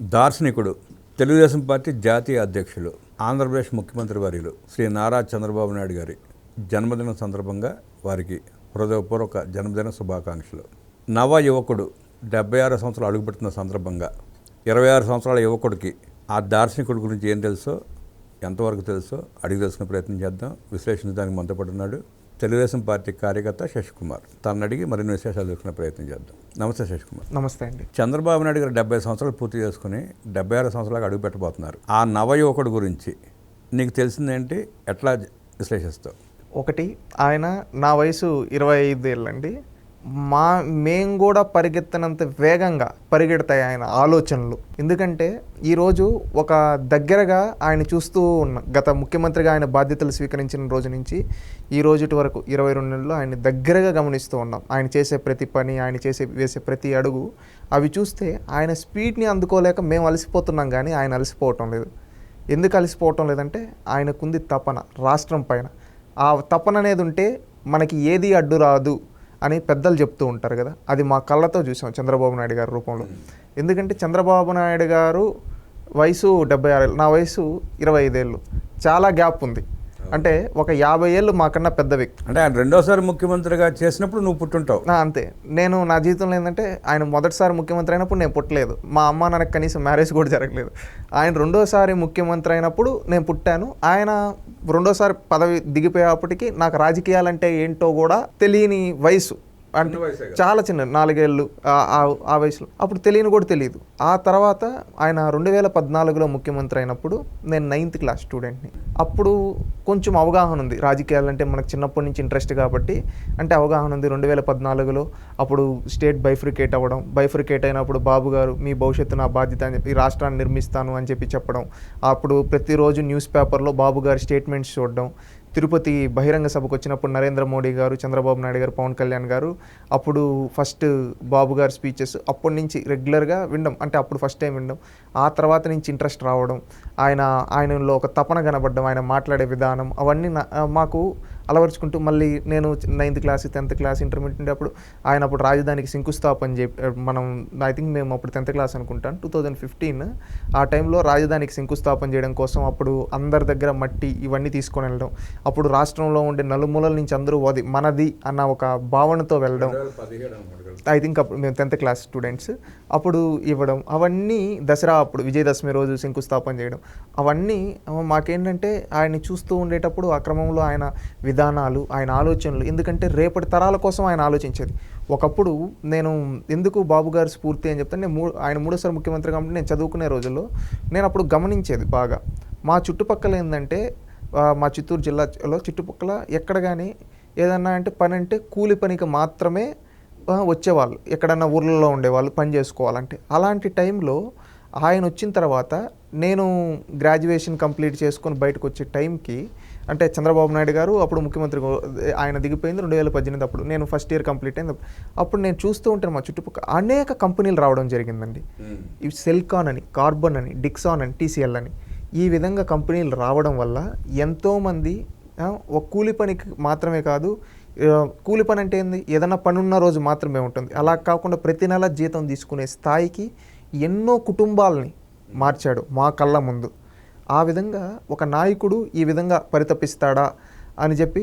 దార్శనికుడు, తెలుగుదేశం పార్టీ జాతీయ అధ్యక్షులు, ఆంధ్రప్రదేశ్ ముఖ్యమంత్రి వర్యులు శ్రీ నారా చంద్రబాబు నాయుడు గారి జన్మదినం సందర్భంగా వారికి హృదయపూర్వక జన్మదిన శుభాకాంక్షలు. నవ యువకుడు 76 సంవత్సరాలు అడుగుపెడుతున్న సందర్భంగా 26 సంవత్సరాల యువకుడికి ఆ దార్శనికుడి గురించి ఏం తెలుసో, ఎంతవరకు తెలుసో అడిగి తెలుసుకునే ప్రయత్నం చేద్దాం. విశ్లేషించడానికి మనతో పాటు ఉన్నాడు తెలుగుదేశం పార్టీ కార్యకర్త శశికుమార్. తనను అడిగి మరిన్ని విశేషాలు తెలుసుకునే ప్రయత్నం చేద్దాం. నమస్తే శశికుమార్. నమస్తే అండి. చంద్రబాబు నాయుడు గారు 70 సంవత్సరాలు పూర్తి చేసుకుని 76 సంవత్సరాలకు అడుగు పెట్టబోతున్నారు. ఆ నవ యువకుడు గురించి నీకు తెలిసిందేంటి, ఎట్లా విశ్లేషిస్తావు? ఒకటి, ఆయన నా వయసు 25 ఏళ్ళండి. మేము కూడా పరిగెత్తనంత వేగంగా పరిగెడతాయి ఆయన ఆలోచనలు. ఎందుకంటే ఈరోజు ఒక దగ్గరగా ఆయన చూస్తూ ఉన్నాం. గత ముఖ్యమంత్రిగా ఆయన బాధ్యతలు స్వీకరించిన రోజు నుంచి ఈ రోజుటి వరకు 22 నెలలు ఆయన దగ్గరగా గమనిస్తూ ఉన్నాం. ఆయన చేసే ప్రతి పని, ఆయన వేసే ప్రతి అడుగు, అవి చూస్తే ఆయన స్పీడ్ని అందుకోలేక మేము అలసిపోతున్నాం, కానీ ఆయన అలసిపోవటం లేదు. ఎందుకు అలసిపోవటం లేదంటే ఆయనకుంది తపన రాష్ట్రం పైన. ఆ తపన అనేది ఉంటే మనకి ఏది అడ్డు రాదు అని పెద్దలు చెప్తూ ఉంటారు కదా. అది మా కళ్ళతో చూసాం చంద్రబాబు నాయుడు గారి రూపంలో. ఎందుకంటే చంద్రబాబు నాయుడు గారు వయసు 76 ఏళ్ళు, నా వయసు 25 ఏళ్ళు. చాలా గ్యాప్ ఉంది. అంటే ఒక 50 ఏళ్ళు మాకన్నా పెద్ద వ్యక్తి. అంటే ఆయన రెండోసారి ముఖ్యమంత్రిగా చేసినప్పుడు నువ్వు పుట్టుంటావు. అంతే. నేను నా జీవితంలో ఏంటంటే ఆయన మొదటిసారి ముఖ్యమంత్రి అయినప్పుడు నేను పుట్టలేదు. మా అమ్మ నాకు కనీసం మ్యారేజ్ కూడా జరగలేదు. ఆయన రెండోసారి ముఖ్యమంత్రి అయినప్పుడు నేను పుట్టాను. ఆయన రెండోసారి పదవి దిగిపోయేప్పటికి నాకు రాజకీయాలంటే ఏంటో కూడా తెలియని వయసు. అంటే చాలా చిన్న 4 ఏళ్ళు ఆ వయసులో. అప్పుడు తెలియని కూడా తెలియదు. ఆ తర్వాత ఆయన 2014లో ముఖ్యమంత్రి అయినప్పుడు నేను 9th క్లాస్ స్టూడెంట్ని. అప్పుడు కొంచెం అవగాహన ఉంది. రాజకీయాలంటే మనకు చిన్నప్పటి నుంచి ఇంట్రెస్ట్ కాబట్టి అంటే అవగాహన ఉంది. 2014లో అప్పుడు స్టేట్ బైఫ్రికేట్ అవ్వడం, బైఫ్రికేట్ అయినప్పుడు బాబు గారు మీ భవిష్యత్తు నా బాధ్యత అని చెప్పి రాష్ట్రాన్ని నిర్మిస్తాను అని చెప్పడం, అప్పుడు ప్రతిరోజు న్యూస్ పేపర్లో బాబు గారి స్టేట్మెంట్స్ చూడడం, తిరుపతి బహిరంగ సభకు వచ్చినప్పుడు నరేంద్ర మోడీ గారు, చంద్రబాబు నాయుడు గారు, పవన్ కళ్యాణ్ గారు అప్పుడు ఫస్ట్ బాబు గారి స్పీచెస్ అప్పటి నుంచి రెగ్యులర్గా వినడం. అంటే అప్పుడు ఫస్ట్ టైం వినడం. ఆ తర్వాత నుంచి ఇంట్రెస్ట్ రావడం, ఆయనలో ఒక తపన కనబడడం, ఆయన మాట్లాడే విధానం, అవన్నీ మాకు అలవరుచుకుంటూ మళ్ళీ నేను 9th class 10th class intermediate ఉండేప్పుడు ఆయన అప్పుడు రాజధానికి శంకుస్థాపన మనం ఐ థింక్ మేము అప్పుడు 10th క్లాస్ అనుకుంటాను, 2015 ఆ టైంలో రాజధానికి శంకుస్థాపన చేయడం కోసం అప్పుడు అందరి దగ్గర మట్టి ఇవన్నీ తీసుకొని వెళ్ళడం, అప్పుడు రాష్ట్రంలో ఉండే నలుమూలల నుంచి అందరూ మనది అన్న ఒక భావనతో వెళ్ళడం. ఐ థింక్ అప్పుడు మేము 10th క్లాస్ స్టూడెంట్స్ అప్పుడు ఇవ్వడం, అవన్నీ దసరా అప్పుడు విజయదశమి రోజు శంకుస్థాపన చేయడం, అవన్నీ మాకేంటంటే ఆయన్ని చూస్తూ ఉండేటప్పుడు ఆ క్రమంలో ఆయన విధానాలు, ఆయన ఆలోచనలు, ఎందుకంటే రేపటి తరాల కోసం ఆయన ఆలోచించేది. ఒకప్పుడు నేను ఎందుకు బాబు గారి స్ఫూర్తి అని చెప్తాను, ఆయన మూడోసారి ముఖ్యమంత్రి కాబట్టి నేను చదువుకునే రోజుల్లో నేను అప్పుడు గమనించేది బాగా. మా చుట్టుపక్కల ఏంటంటే మా చిత్తూరు జిల్లాలో చుట్టుపక్కల ఎక్కడ కానీ ఏదన్నా అంటే పని అంటే కూలి పనికి మాత్రమే వచ్చేవాళ్ళు, ఎక్కడన్నా ఊర్లలో ఉండేవాళ్ళు పని చేసుకోవాలంటే. అలాంటి టైంలో ఆయన వచ్చిన తర్వాత నేను గ్రాడ్యుయేషన్ కంప్లీట్ చేసుకొని బయటకు వచ్చే టైంకి, అంటే చంద్రబాబు నాయుడు గారు అప్పుడు ముఖ్యమంత్రి ఆయన దిగిపోయింది 2018 అప్పుడు, నేను ఫస్ట్ ఇయర్ కంప్లీట్ అయింది. అప్పుడు నేను చూస్తూ ఉంటాను మా చుట్టుపక్కల అనేక కంపెనీలు రావడం జరిగిందండి. ఇవి సెల్కాన్ అని, కార్బన్ అని, డిక్సాన్ అని, TCL అని, ఈ విధంగా కంపెనీలు రావడం వల్ల ఎంతోమంది ఒక కూలి పనికి మాత్రమే కాదు, కూలి పని అంటే ఏంది, ఏదైనా పని ఉన్న రోజు మాత్రమే ఉంటుంది, అలా కాకుండా ప్రతి నెల జీతం తీసుకునే స్థాయికి ఎన్నో కుటుంబాలని మార్చాడు మా కళ్ళ ముందు. ఆ విధంగా ఒక నాయకుడు ఈ విధంగా పరితపిస్తాడా అని చెప్పి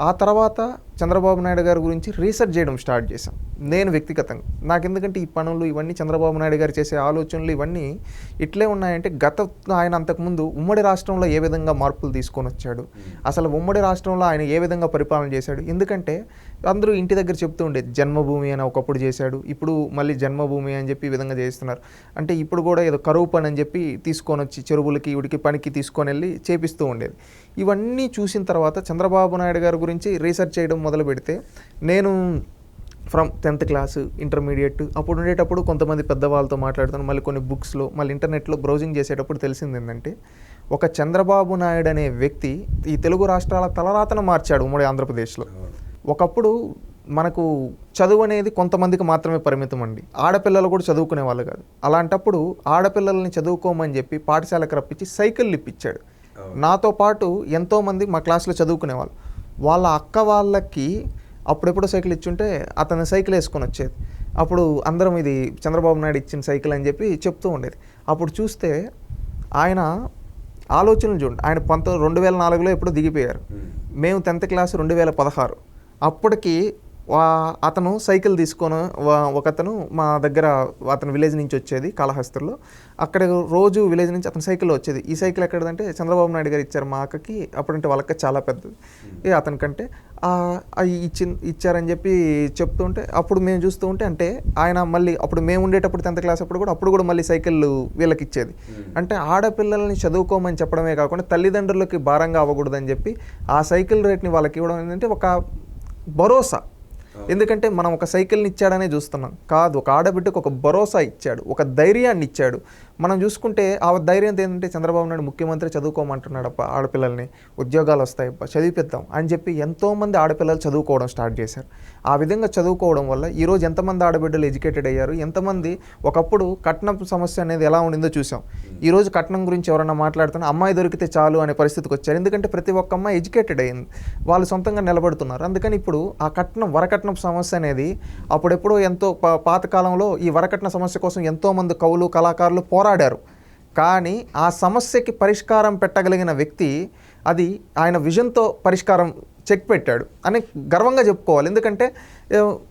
ఆ తర్వాత చంద్రబాబు నాయుడు గారి గురించి రీసెర్చ్ చేయడం స్టార్ట్ చేశాం నేను వ్యక్తిగతంగా. నాకు ఎందుకంటే ఈ పనులు ఇవన్నీ చంద్రబాబు నాయుడు గారు చేసే ఆలోచనలు ఇవన్నీ ఇట్లే ఉన్నాయంటే ఆయన అంతకుముందు ఉమ్మడి రాష్ట్రంలో ఏ విధంగా మార్పులు తీసుకొని వచ్చాడు, అసలు ఉమ్మడి రాష్ట్రంలో ఆయన ఏ విధంగా పరిపాలన చేశాడు. ఎందుకంటే అందరూ ఇంటి దగ్గర చెప్తూ ఉండేది జన్మభూమి అని ఒకప్పుడు చేశాడు, ఇప్పుడు మళ్ళీ జన్మభూమి అని చెప్పి ఈ విధంగా చేస్తున్నారు. అంటే ఇప్పుడు కూడా ఏదో కరువు పని అని చెప్పి తీసుకొని వచ్చి చెరువులకి ఉడికి పనికి తీసుకొని వెళ్ళి చేపిస్తూ ఉండేది. ఇవన్నీ చూసిన తర్వాత చంద్రబాబు నాయుడు గారి గురించి రీసెర్చ్ చేయడం మొదలు పెడితే నేను ఫ్రమ్ 10th క్లాస్ ఇంటర్మీడియట్ అప్పుడు ఉండేటప్పుడు కొంతమంది పెద్దవాళ్ళతో మాట్లాడుతాను, మళ్ళీ కొన్ని బుక్స్లో, మళ్ళీ ఇంటర్నెట్లో బ్రౌజింగ్ చేసేటప్పుడు తెలిసింది ఏంటంటే ఒక చంద్రబాబు నాయుడు అనే వ్యక్తి ఈ తెలుగు రాష్ట్రాల తలరాతను మార్చాడు ఉమ్మడి ఆంధ్రప్రదేశ్లో. ఒకప్పుడు మనకు చదువు అనేది కొంతమందికి మాత్రమే పరిమితం అండి, ఆడపిల్లలు కూడా చదువుకునే వాళ్ళు కాదు. అలాంటప్పుడు ఆడపిల్లల్ని చదువుకోమని చెప్పి పాఠశాలకు రప్పించి సైకిళ్ళు ఇప్పించాడు. నాతో పాటు ఎంతోమంది మా క్లాస్లో చదువుకునేవాళ్ళు, వాళ్ళ అక్క వాళ్ళకి అప్పుడెప్పుడో సైకిల్ ఇచ్చుంటే అతను సైకిల్ వేసుకొని వచ్చేది. అప్పుడు అందరం ఇది చంద్రబాబు నాయుడు ఇచ్చిన సైకిల్ అని చెప్పి చెప్తూ ఉండేది. అప్పుడు చూస్తే ఆయన ఆలోచనలు చూడండి, ఆయన 2004లో ఎప్పుడో దిగిపోయారు. మేము 10th క్లాస్ 2016. అప్పటికి అతను సైకిల్ తీసుకొని ఒకతను మా దగ్గర అతను విలేజ్ నుంచి వచ్చేది కాళహస్తిలో. అక్కడ రోజు విలేజ్ నుంచి అతను సైకిల్లో వచ్చేది. ఈ సైకిల్ ఎక్కడదంటే చంద్రబాబు నాయుడు గారు ఇచ్చారు మా అక్కకి. అప్పుడంటే వాళ్ళకి చాలా పెద్దది, అతనికంటే ఇచ్చారని చెప్పి చెప్తూ ఉంటే అప్పుడు మేము చూస్తూ ఉంటే, అంటే ఆయన మళ్ళీ అప్పుడు మేము ఉండేటప్పుడు 10th క్లాస్ అప్పుడు కూడా మళ్ళీ సైకిల్ వీళ్ళకి ఇచ్చేది. అంటే ఆడపిల్లల్ని చదువుకోమని చెప్పడమే కాకుండా తల్లిదండ్రులకి భారంగా అవ్వకూడదని చెప్పి ఆ సైకిల్ రేట్ని వాళ్ళకి ఇవ్వడం ఏంటంటే ఒక భరోసా. ఎందుకంటే మనం ఒక సైకిల్ని ఇచ్చాడనే చూస్తున్నాం కాదు, ఒక ఆడబిడ్డకు ఒక భరోసా ఇచ్చాడు, ఒక ధైర్యాన్ని ఇచ్చాడు. మనం చూసుకుంటే ఆ ధైర్యం ఏంటంటే చంద్రబాబు నాయుడు ముఖ్యమంత్రి చదువుకోమంటున్నాడు, ఆడపిల్లల్ని ఉద్యోగాలు వస్తాయి చదివిపిద్దాం అని చెప్పి ఎంతోమంది ఆడపిల్లలు చదువుకోవడం స్టార్ట్ చేశారు. ఆ విధంగా చదువుకోవడం వల్ల ఈరోజు ఎంతమంది ఆడబిడ్డలు ఎడ్యుకేటెడ్ అయ్యారు, ఎంతమంది. ఒకప్పుడు కట్నం సమస్య అనేది ఎలా ఉండిందో చూసాం. ఈరోజు కట్నం గురించి ఎవరైనా మాట్లాడుతున్నా అమ్మాయి దొరికితే చాలు అనే పరిస్థితికి వచ్చారు. ఎందుకంటే ప్రతి ఒక్క అమ్మాయి ఎడ్యుకేటెడ్ అయ్యింది, వాళ్ళు సొంతంగా నిలబడుతున్నారు. అందుకని ఇప్పుడు ఆ వరకట్నం సమస్య అనేది అప్పుడెప్పుడో ఎంతో పాతకాలంలో ఈ వరకట్న సమస్య కోసం ఎంతోమంది కవులు కళాకారులు పోరాడారు. కానీ ఆ సమస్యకి పరిష్కారం పెట్టగలిగిన వ్యక్తి అది ఆయన విజన్తో పరిష్కారం చెక్ పెట్టాడు అని గర్వంగా చెప్పుకోవాలి. ఎందుకంటే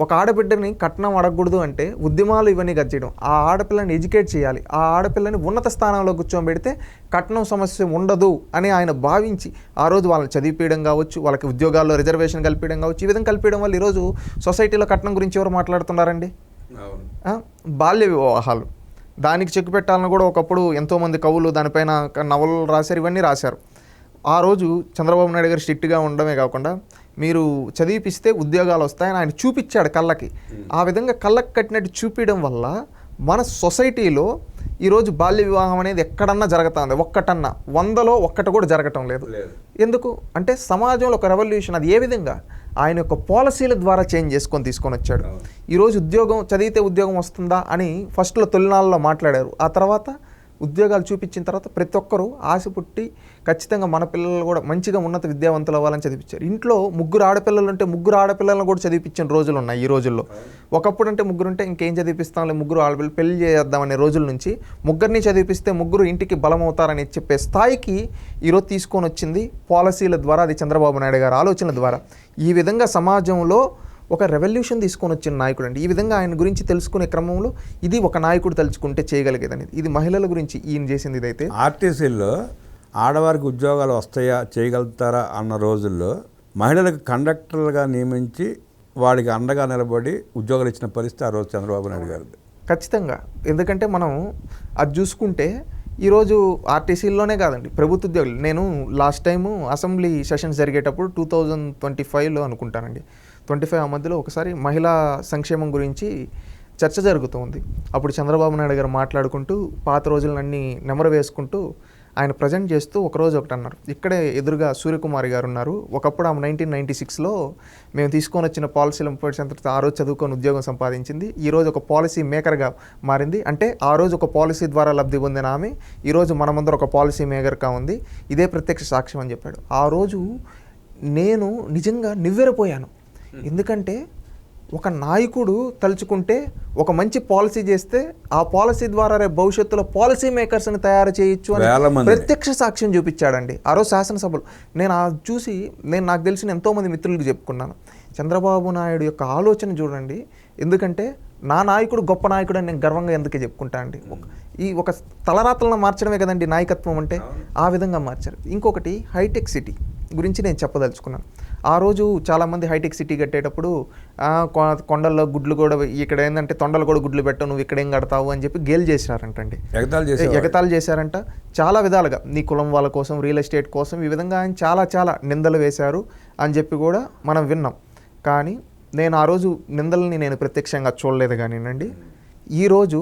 ఒక ఆడబిడ్డని కట్నం అడగకూడదు అంటే ఉద్యమాలు ఇవన్నీ గచ్చేయడం, ఆ ఆడపిల్లని ఎడ్యుకేట్ చేయాలి, ఆ ఆడపిల్లని ఉన్నత స్థానంలో కూర్చోబెడితే కట్నం సమస్య ఉండదు అని ఆయన భావించి ఆ రోజు వాళ్ళని చదివిపీయడం కావచ్చు, వాళ్ళకి ఉద్యోగాల్లో రిజర్వేషన్ కల్పించడం కావచ్చు. ఈ విధంగా కల్పించడం వల్ల ఈరోజు సొసైటీలో కట్నం గురించి ఎవరు మాట్లాడుతున్నారండి? బాల్య వివాహాలు, దానికి చెక్ పెట్టాలని కూడా ఒకప్పుడు ఎంతోమంది కవులు దానిపైన నవలలు రాశారు, ఇవన్నీ రాశారు. ఆ రోజు చంద్రబాబు నాయుడు గారు స్ట్రిక్ట్గా ఉండడమే కాకుండా మీరు చదివిపిస్తే ఉద్యోగాలు వస్తాయని ఆయన చూపించాడు కళ్ళకి. ఆ విధంగా కళ్ళకి కట్టినట్టు చూపించడం వల్ల మన సొసైటీలో ఈరోజు బాల్య వివాహం అనేది ఎక్కడన్నా జరుగుతుంది, ఒక్కటన్నా 100లో 1 కూడా జరగటం లేదు. ఎందుకు అంటే సమాజంలో ఒక రెవల్యూషన్. అది ఏ విధంగా ఆయన యొక్క పాలసీల ద్వారా చేంజ్ తీసుకొని వచ్చాడు. ఈరోజు ఉద్యోగం చదివితే ఉద్యోగం వస్తుందా అని ఫస్ట్లో తొలినాళ్ళలో మాట్లాడారు. ఆ తర్వాత ఉద్యోగాలు చూపించిన తర్వాత ప్రతి ఒక్కరూ ఆశ పుట్టి ఖచ్చితంగా మన పిల్లలు కూడా మంచిగా ఉన్నత విద్యావంతులు అవ్వాలని చదివించారు. ఇంట్లో 3 ఆడపిల్లలు ఉంటే 3 ఆడపిల్లలను కూడా చదివించిన రోజులు ఉన్నాయి ఈ రోజుల్లో. ఒకప్పుడు అంటే 3 ఉంటే ఇంకేం చదివిస్తాంలే, 3 ఆడపిల్లలు పెళ్లి చేద్దామనే రోజుల నుంచి 3 చదివిపిస్తే 3 ఇంటికి బలం అవుతారని చెప్పే స్థాయికి ఈరోజు తీసుకొని వచ్చింది పాలసీల ద్వారా. అది చంద్రబాబు నాయుడు గారి ఆలోచనల ద్వారా. ఈ విధంగా సమాజంలో ఒక రెవల్యూషన్ తీసుకొని వచ్చిన నాయకుడు అండి. ఈ విధంగా ఆయన గురించి తెలుసుకునే క్రమంలో ఇది ఒక నాయకుడు తలుచుకుంటే చేయగలిగేదనేది. ఇది మహిళల గురించి ఈయన చేసింది. ఇదైతే ఆర్టీసీల్లో ఆడవారికి ఉద్యోగాలు వస్తాయా, చేయగలుగుతారా అన్న రోజుల్లో మహిళలకు కండక్టర్లుగా నియమించి వాడికి అండగా నిలబడి ఉద్యోగాలు ఇచ్చిన పరిస్థితి ఆ రోజు చంద్రబాబు నాయుడు గారిది. ఖచ్చితంగా. ఎందుకంటే మనం అది చూసుకుంటే ఈరోజు ఆర్టీసీల్లోనే కాదండి, ప్రభుత్వ ఉద్యోగులు. నేను లాస్ట్ టైము అసెంబ్లీ సెషన్స్ జరిగేటప్పుడు 2025లో అనుకుంటానండి, 25 ఆ మధ్యలో ఒకసారి మహిళా సంక్షేమం గురించి చర్చ జరుగుతుంది. అప్పుడు చంద్రబాబు నాయుడు గారు మాట్లాడుకుంటూ పాత రోజులన్నీ నెమరు వేసుకుంటూ ఆయన ప్రజెంట్ చేస్తూ ఒకరోజు ఒకటి అన్నారు. ఇక్కడే ఎదురుగా సూర్యకుమారి గారు ఉన్నారు. ఒకప్పుడు ఆమె 1996లో మేము తీసుకొని వచ్చిన పాలసీల 30% ఆ రోజు చదువుకొని ఉద్యోగం సంపాదించింది. ఈరోజు ఒక పాలసీ మేకర్గా మారింది. అంటే ఆ రోజు ఒక పాలసీ ద్వారా లబ్ధి పొందిన ఆమె ఈరోజు మన ముందర ఒక పాలసీ మేకర్గా ఉంది. ఇదే ప్రత్యక్ష సాక్ష్యం అని చెప్పాడు. ఆ రోజు నేను నిజంగా నివ్వెరపోయాను. ఎందుకంటే ఒక నాయకుడు తలుచుకుంటే ఒక మంచి పాలసీ చేస్తే ఆ పాలసీ ద్వారా రేపు భవిష్యత్తులో పాలసీ మేకర్స్ని తయారు చేయొచ్చు అని ప్రత్యక్ష సాక్ష్యం చూపించాడండి ఆ రోజు శాసనసభలో. నేను చూసి నాకు తెలిసిన ఎంతోమంది మిత్రులకు చెప్పుకున్నాను, చంద్రబాబు నాయుడు యొక్క ఆలోచన చూడండి. ఎందుకంటే నా నాయకుడు గొప్ప నాయకుడు అని నేను గర్వంగా ఎందుకే చెప్పుకుంటా అండి. ఈ ఒక తలరాతలను మార్చడమే కదండి నాయకత్వం అంటే. ఆ విధంగా మార్చారు. ఇంకొకటి హైటెక్ సిటీ గురించి నేను చెప్పదలుచుకున్నాను. ఆ రోజు చాలామంది హైటెక్ సిటీ కట్టేటప్పుడు కొండల్లో గుడ్లు కూడా ఇక్కడ ఏంటంటే తొండలు కూడా గుడ్లు పెట్టవు, నువ్వు ఇక్కడ ఏం కడతావు అని చెప్పి గేల్ చేశారంటండి, ఎగతాళి చేశారంట. చాలా విధాలుగా నీ కులం వాళ్ళ కోసం, రియల్ ఎస్టేట్ కోసం, ఈ విధంగా ఆయన చాలా నిందలు వేశారు అని చెప్పి కూడా మనం విన్నాం. కానీ నేను ఆ రోజు నిందలని నేను ప్రత్యక్షంగా చూడలేదు. కానీనండి ఈరోజు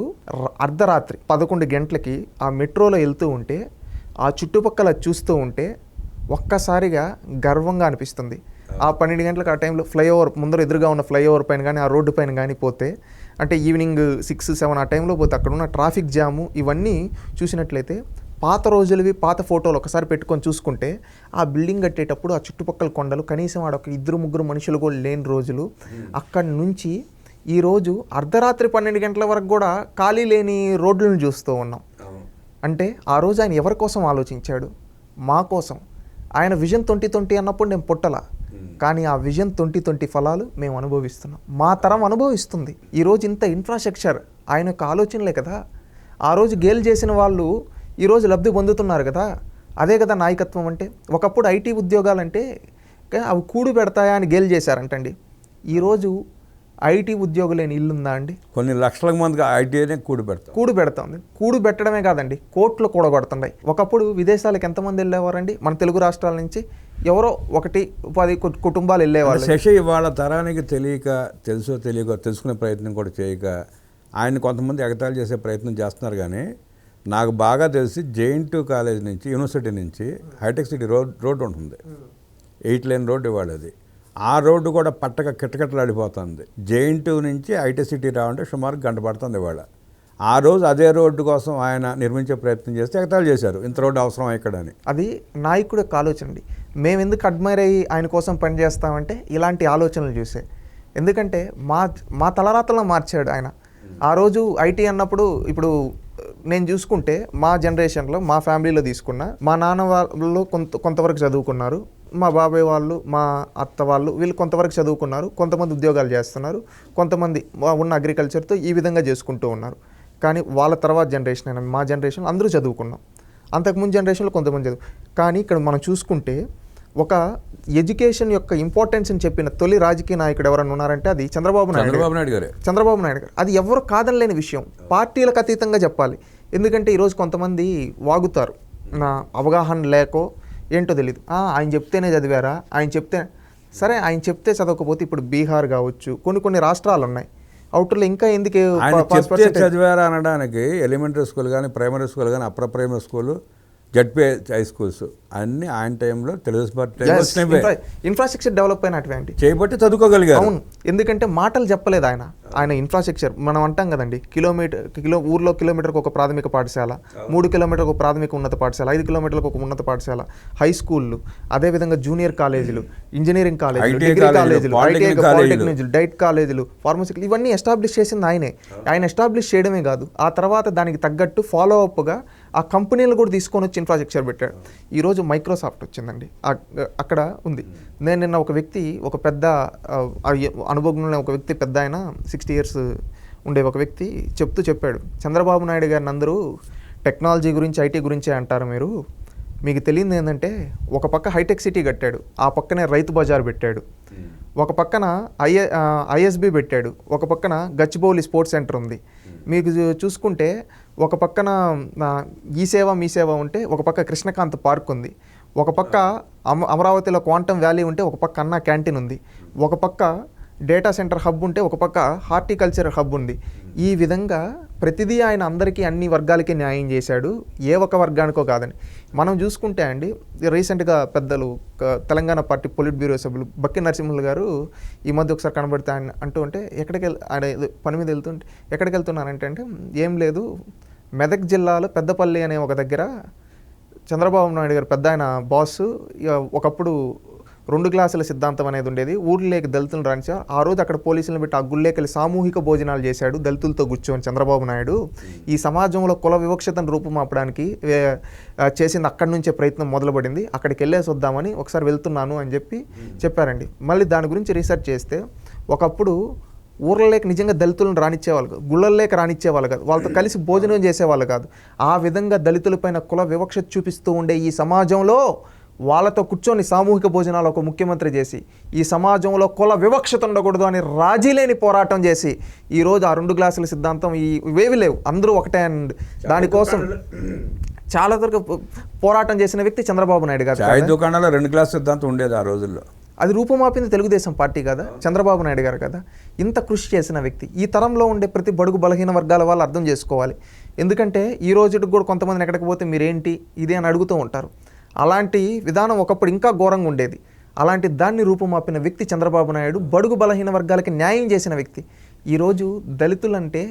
అర్ధరాత్రి 11 గంటలకి ఆ మెట్రోలో వెళ్తూ ఉంటే ఆ చుట్టుపక్కల చూస్తూ ఉంటే ఒక్కసారిగా గర్వంగా అనిపిస్తుంది. ఆ 12 గంటలకు ఆ టైంలో ఫ్లైఓవర్ ముందర ఎదురుగా ఉన్న ఫ్లైఓవర్ పైన కానీ ఆ రోడ్డు పైన కానీ పోతే, అంటే ఈవినింగ్ 6-7 ఆ టైంలో పోతే అక్కడ ఉన్న ట్రాఫిక్ జాము ఇవన్నీ చూసినట్లయితే పాత రోజులవి, పాత ఫోటోలు ఒకసారి పెట్టుకొని చూసుకుంటే ఆ బిల్డింగ్ కట్టేటప్పుడు ఆ చుట్టుపక్కల కొండలు కనీసం ఆడ ఒక 2-3 మనుషులు కూడా లేని రోజులు. అక్కడి నుంచి ఈరోజు అర్ధరాత్రి 12 గంటల వరకు కూడా ఖాళీ లేని రోడ్లను చూస్తూ ఉన్నాం. అంటే ఆ రోజు ఆయన ఎవరి కోసం ఆలోచించాడు? మా కోసం. ఆయన విజన్ 2020 అన్నప్పుడు నేను పుట్టల, కానీ ఆ విజన్ 2020 ఫలాలు మేము అనుభవిస్తున్నాం, మా తరం అనుభవిస్తుంది. ఈరోజు ఇంత ఇన్ఫ్రాస్ట్రక్చర్ ఆయన యొక్క ఆలోచనలే కదా. ఆ రోజు గేల్ చేసిన వాళ్ళు ఈరోజు లబ్ధి పొందుతున్నారు కదా. అదే కదా నాయకత్వం అంటే. ఒకప్పుడు ఐటీ ఉద్యోగాలంటే అవి కూడు పెడతాయా అని గేల్ చేశారంటండి. ఈరోజు ఐటీ ఉద్యోగులు లేని ఇల్లు ఉందా అండి? కొన్ని లక్షల మందికి ఐటీనే కూడు పెడుతుంది. కూడు పెట్టడమే కాదండి, కోట్లు కూడా కొడుతున్నాయి. ఒకప్పుడు విదేశాలకు ఎంతమంది వెళ్ళేవారండి? మన తెలుగు రాష్ట్రాల నుంచి ఎవరో 1-10 కుటుంబాలు వెళ్ళేవాళ్ళు. శశి ఇవాళ తరానికి తెలియక, తెలుసుకునే ప్రయత్నం కూడా చేయక ఆయన కొంతమంది ఎగతాళి చేసే ప్రయత్నం చేస్తున్నారు. కానీ నాకు బాగా తెలిసి JN2 కాలేజ్ నుంచి, యూనివర్సిటీ నుంచి హైటెక్ సిటీ రోడ్ ఉంటుంది, 8 లేన్ రోడ్డు ఇవాళ. అది ఆ రోడ్డు కూడా పట్టక కిటకిటలాడిపోతుంది. JN2 నుంచి హైటెక్ సిటీ రావాలంటే సుమారు గంట పడుతుంది ఇవాళ. ఆ రోజు అదే రోడ్డు కోసం ఆయన నిర్మించే ప్రయత్నం చేస్తే ఎగతాళి చేశారు, ఇంత రోడ్డు అవసరం ఎక్కడని. అది నాయకుడు యొక్క ఆలోచన అండి. మేము ఎందుకు అడ్మైర్ అయ్యి ఆయన కోసం పనిచేస్తామంటే ఇలాంటి ఆలోచనలు చూసే. ఎందుకంటే మా తలరాతలను మార్చాడు ఆయన. ఆ రోజు ఐటీ అన్నప్పుడు, ఇప్పుడు నేను చూసుకుంటే మా జనరేషన్లో, మా ఫ్యామిలీలో తీసుకున్న, మా నాన్న వాళ్ళు కొంతవరకు చదువుకున్నారు, మా బాబాయ్ వాళ్ళు, మా అత్త వాళ్ళు, వీళ్ళు కొంతవరకు చదువుకున్నారు, కొంతమంది ఉద్యోగాలు చేస్తున్నారు, కొంతమంది ఉన్న అగ్రికల్చర్తో ఈ విధంగా చేసుకుంటూ ఉన్నారు. కానీ వాళ్ళ తర్వాత జనరేషన్ అయినా మా జనరేషన్ అందరూ చదువుకున్నాం. అంతకుముందు జనరేషన్లో కొంతమంది చదువు. కానీ ఇక్కడ మనం చూసుకుంటే ఒక ఎడ్యుకేషన్ యొక్క ఇంపార్టెన్స్ని చెప్పిన తొలి రాజకీయ నాయకుడు ఎవరైనా ఉన్నారంటే అది చంద్రబాబు నాయుడు గారు. అది ఎవరు కాదనలేని విషయం, పార్టీలకు అతీతంగా చెప్పాలి. ఎందుకంటే ఈరోజు కొంతమంది వాగుతారు, నా అవగాహన లేకో ఏంటో తెలియదు. ఆయన చెప్తేనే చదివారా, ఆయన చెప్తే సరే, ఆయన చెప్తే చదవకపోతే ఇప్పుడు బీహార్ కావచ్చు, కొన్ని రాష్ట్రాలు ఉన్నాయి అవుటర్లో, ఇంకా ఎందుకు చదివారా అనడానికి ఎలిమెంటరీ స్కూల్ కానీ, ప్రైమరీ స్కూల్ కానీ, upper primary school, ZP high schools అన్నీ ఆయన టైంలో తెలుగుదేశం పార్టీ ఇన్ఫ్రాస్ట్రక్చర్ డెవలప్ అయినటువంటి చేయబట్టి చదువుకోగలిగారు. అవును, ఎందుకంటే మాటలు చెప్పలేదు ఆయన ఇన్ఫ్రాస్ట్రక్చర్. మనం అంటాం కదండి, ఊర్లో కిలోమీటర్కి ఒక ప్రాథమిక పాఠశాల, 3 కిలోమీటర్లకు ఒక ప్రాథమిక ఉన్నత పాఠశాల, 5 కిలోమీటర్లకు ఒక ఉన్నత పాఠశాల, హై స్కూళ్ళు, అదేవిధంగా జూనియర్ కాలేజీలు, ఇంజనీరింగ్ కాలేజీలు, డిగ్రీ కాలేజీలు, పాలిటెక్నిక్, డైట్ కాలేజీలు, ఫార్మసీ, ఇవన్నీ ఎస్టాబ్లిష్ చేసింది ఆయనే. ఆయన ఎస్టాబ్లిష్ చేయడమే కాదు, ఆ తర్వాత దానికి తగ్గట్టు ఫాలో అప్గా ఆ కంపెనీలు కూడా తీసుకొని వచ్చి ఇన్ఫ్రాస్ట్రక్చర్ పెట్టాడు. ఈరోజు మైక్రోసాఫ్ట్ వచ్చిందండి, అక్కడ ఉంది. నేను నిన్న ఒక పెద్ద అనుభవం ఒక వ్యక్తి, పెద్ద ఆయన 60 years ఉండే ఒక వ్యక్తి చెప్పాడు, చంద్రబాబు నాయుడు గారిని అందరూ టెక్నాలజీ గురించి, ఐటీ గురించే అంటారు, మీకు తెలియదు ఏంటంటే ఒక పక్క హైటెక్ సిటీ కట్టాడు, ఆ పక్కనే రైతు బజార్ పెట్టాడు, ఒక పక్కన ఐఎస్బి పెట్టాడు, ఒక పక్కన గచ్చిబౌలి స్పోర్ట్స్ సెంటర్ ఉంది. మీకు చూసుకుంటే ఒక పక్కన ఈ సేవ మీ సేవ ఉంటే, ఒక పక్క కృష్ణకాంత్ పార్క్ ఉంది, ఒక పక్క అమరావతిలో క్వాంటమ్ వ్యాలీ ఉంటే, ఒక పక్క అన్నా క్యాంటీన్ ఉంది, ఒక పక్క డేటా సెంటర్ హబ్ ఉంటే, ఒక పక్క హార్టికల్చర్ హబ్ ఉంది. ఈ విధంగా ప్రతిదీ ఆయన అందరికీ, అన్ని వర్గాలకి న్యాయం చేశాడు, ఏ ఒక వర్గానికో కాదని. మనం చూసుకుంటే అండి, రీసెంట్గా పెద్దలు తెలంగాణ పార్టీ పొలిట్ బ్యూరో సభ్యులు బక్కి నరసింహులు గారు ఈ మధ్య ఒకసారి కనబడితే ఆయన అంటూ ఉంటే, ఆయన పని మీద వెళ్తుంటే ఎక్కడికి వెళ్తున్నారంటే, ఏం లేదు, మెదక్ జిల్లాలో పెద్దపల్లి అనే ఒక దగ్గర చంద్రబాబు నాయుడు గారు పెద్ద ఆయన బాస్ ఒకప్పుడు 2 గ్లాసుల సిద్ధాంతం అనేది ఉండేది, ఊర్లోకి దళితులను రాణించారు. ఆ రోజు అక్కడ పోలీసులను పెట్టి ఆ గుళ్ళేకెళ్ళి సామూహిక భోజనాలు చేశాడు దళితులతో కూర్చొని చంద్రబాబు నాయుడు. ఈ సమాజంలో కుల వివక్షతను రూపుమాపడానికి చేసింది అక్కడి నుంచే ప్రయత్నం మొదలుపడింది, అక్కడికి వెళ్ళేసి వద్దామని ఒకసారి వెళ్తున్నాను అని చెప్పారండి. మళ్ళీ దాని గురించి రీసెర్చ్ చేస్తే, ఒకప్పుడు ఊర్లలోకి నిజంగా దళితులను రానిచ్చేవాళ్ళు కాదు, గుళ్ళల్లోకి రానిచ్చేవాళ్ళు కాదు, వాళ్ళతో కలిసి భోజనం చేసేవాళ్ళు కాదు. ఆ విధంగా దళితులపైన కుల వివక్షత చూపిస్తూ ఉండే ఈ సమాజంలో వాళ్ళతో కూర్చొని సామూహిక భోజనాలు ఒక ముఖ్యమంత్రి చేసి, ఈ సమాజంలో కుల వివక్షత ఉండకూడదు అని రాజీ లేని పోరాటం చేసి, ఈరోజు ఆ 2 గ్లాసుల సిద్ధాంతం ఇవేవి లేవు, అందరూ ఒకటే. అండ్ దానికోసం చాలా వరకు పోరాటం చేసిన వ్యక్తి చంద్రబాబు నాయుడు గారు. 2 గ్లాసుల సిద్ధాంతం ఉండేది ఆ రోజుల్లో. అది రూపమాపింది తెలుగుదేశం పార్టీ కదా, చంద్రబాబు నాయుడు గారు కదా. ఇంత కృషి చేసిన వ్యక్తి ఈ తరంలో ఉండే ప్రతి బడుగు బలహీన వర్గాల వాళ్ళు అర్థం చేసుకోవాలి. ఎందుకంటే ఈ రోజుకి కూడా కొంతమందిని ఎక్కడికి పోతే మీరేంటి ఇదే అని అడుగుతూ ఉంటారు. అలాంటి విధానం ఒకప్పుడు ఇంకా ఘోరంగా ఉండేది. అలాంటి దాన్ని రూపుమాపిన వ్యక్తి చంద్రబాబు నాయుడు, బడుగు బలహీన వర్గాలకి న్యాయం చేసిన వ్యక్తి. ఈరోజు దళితులంటే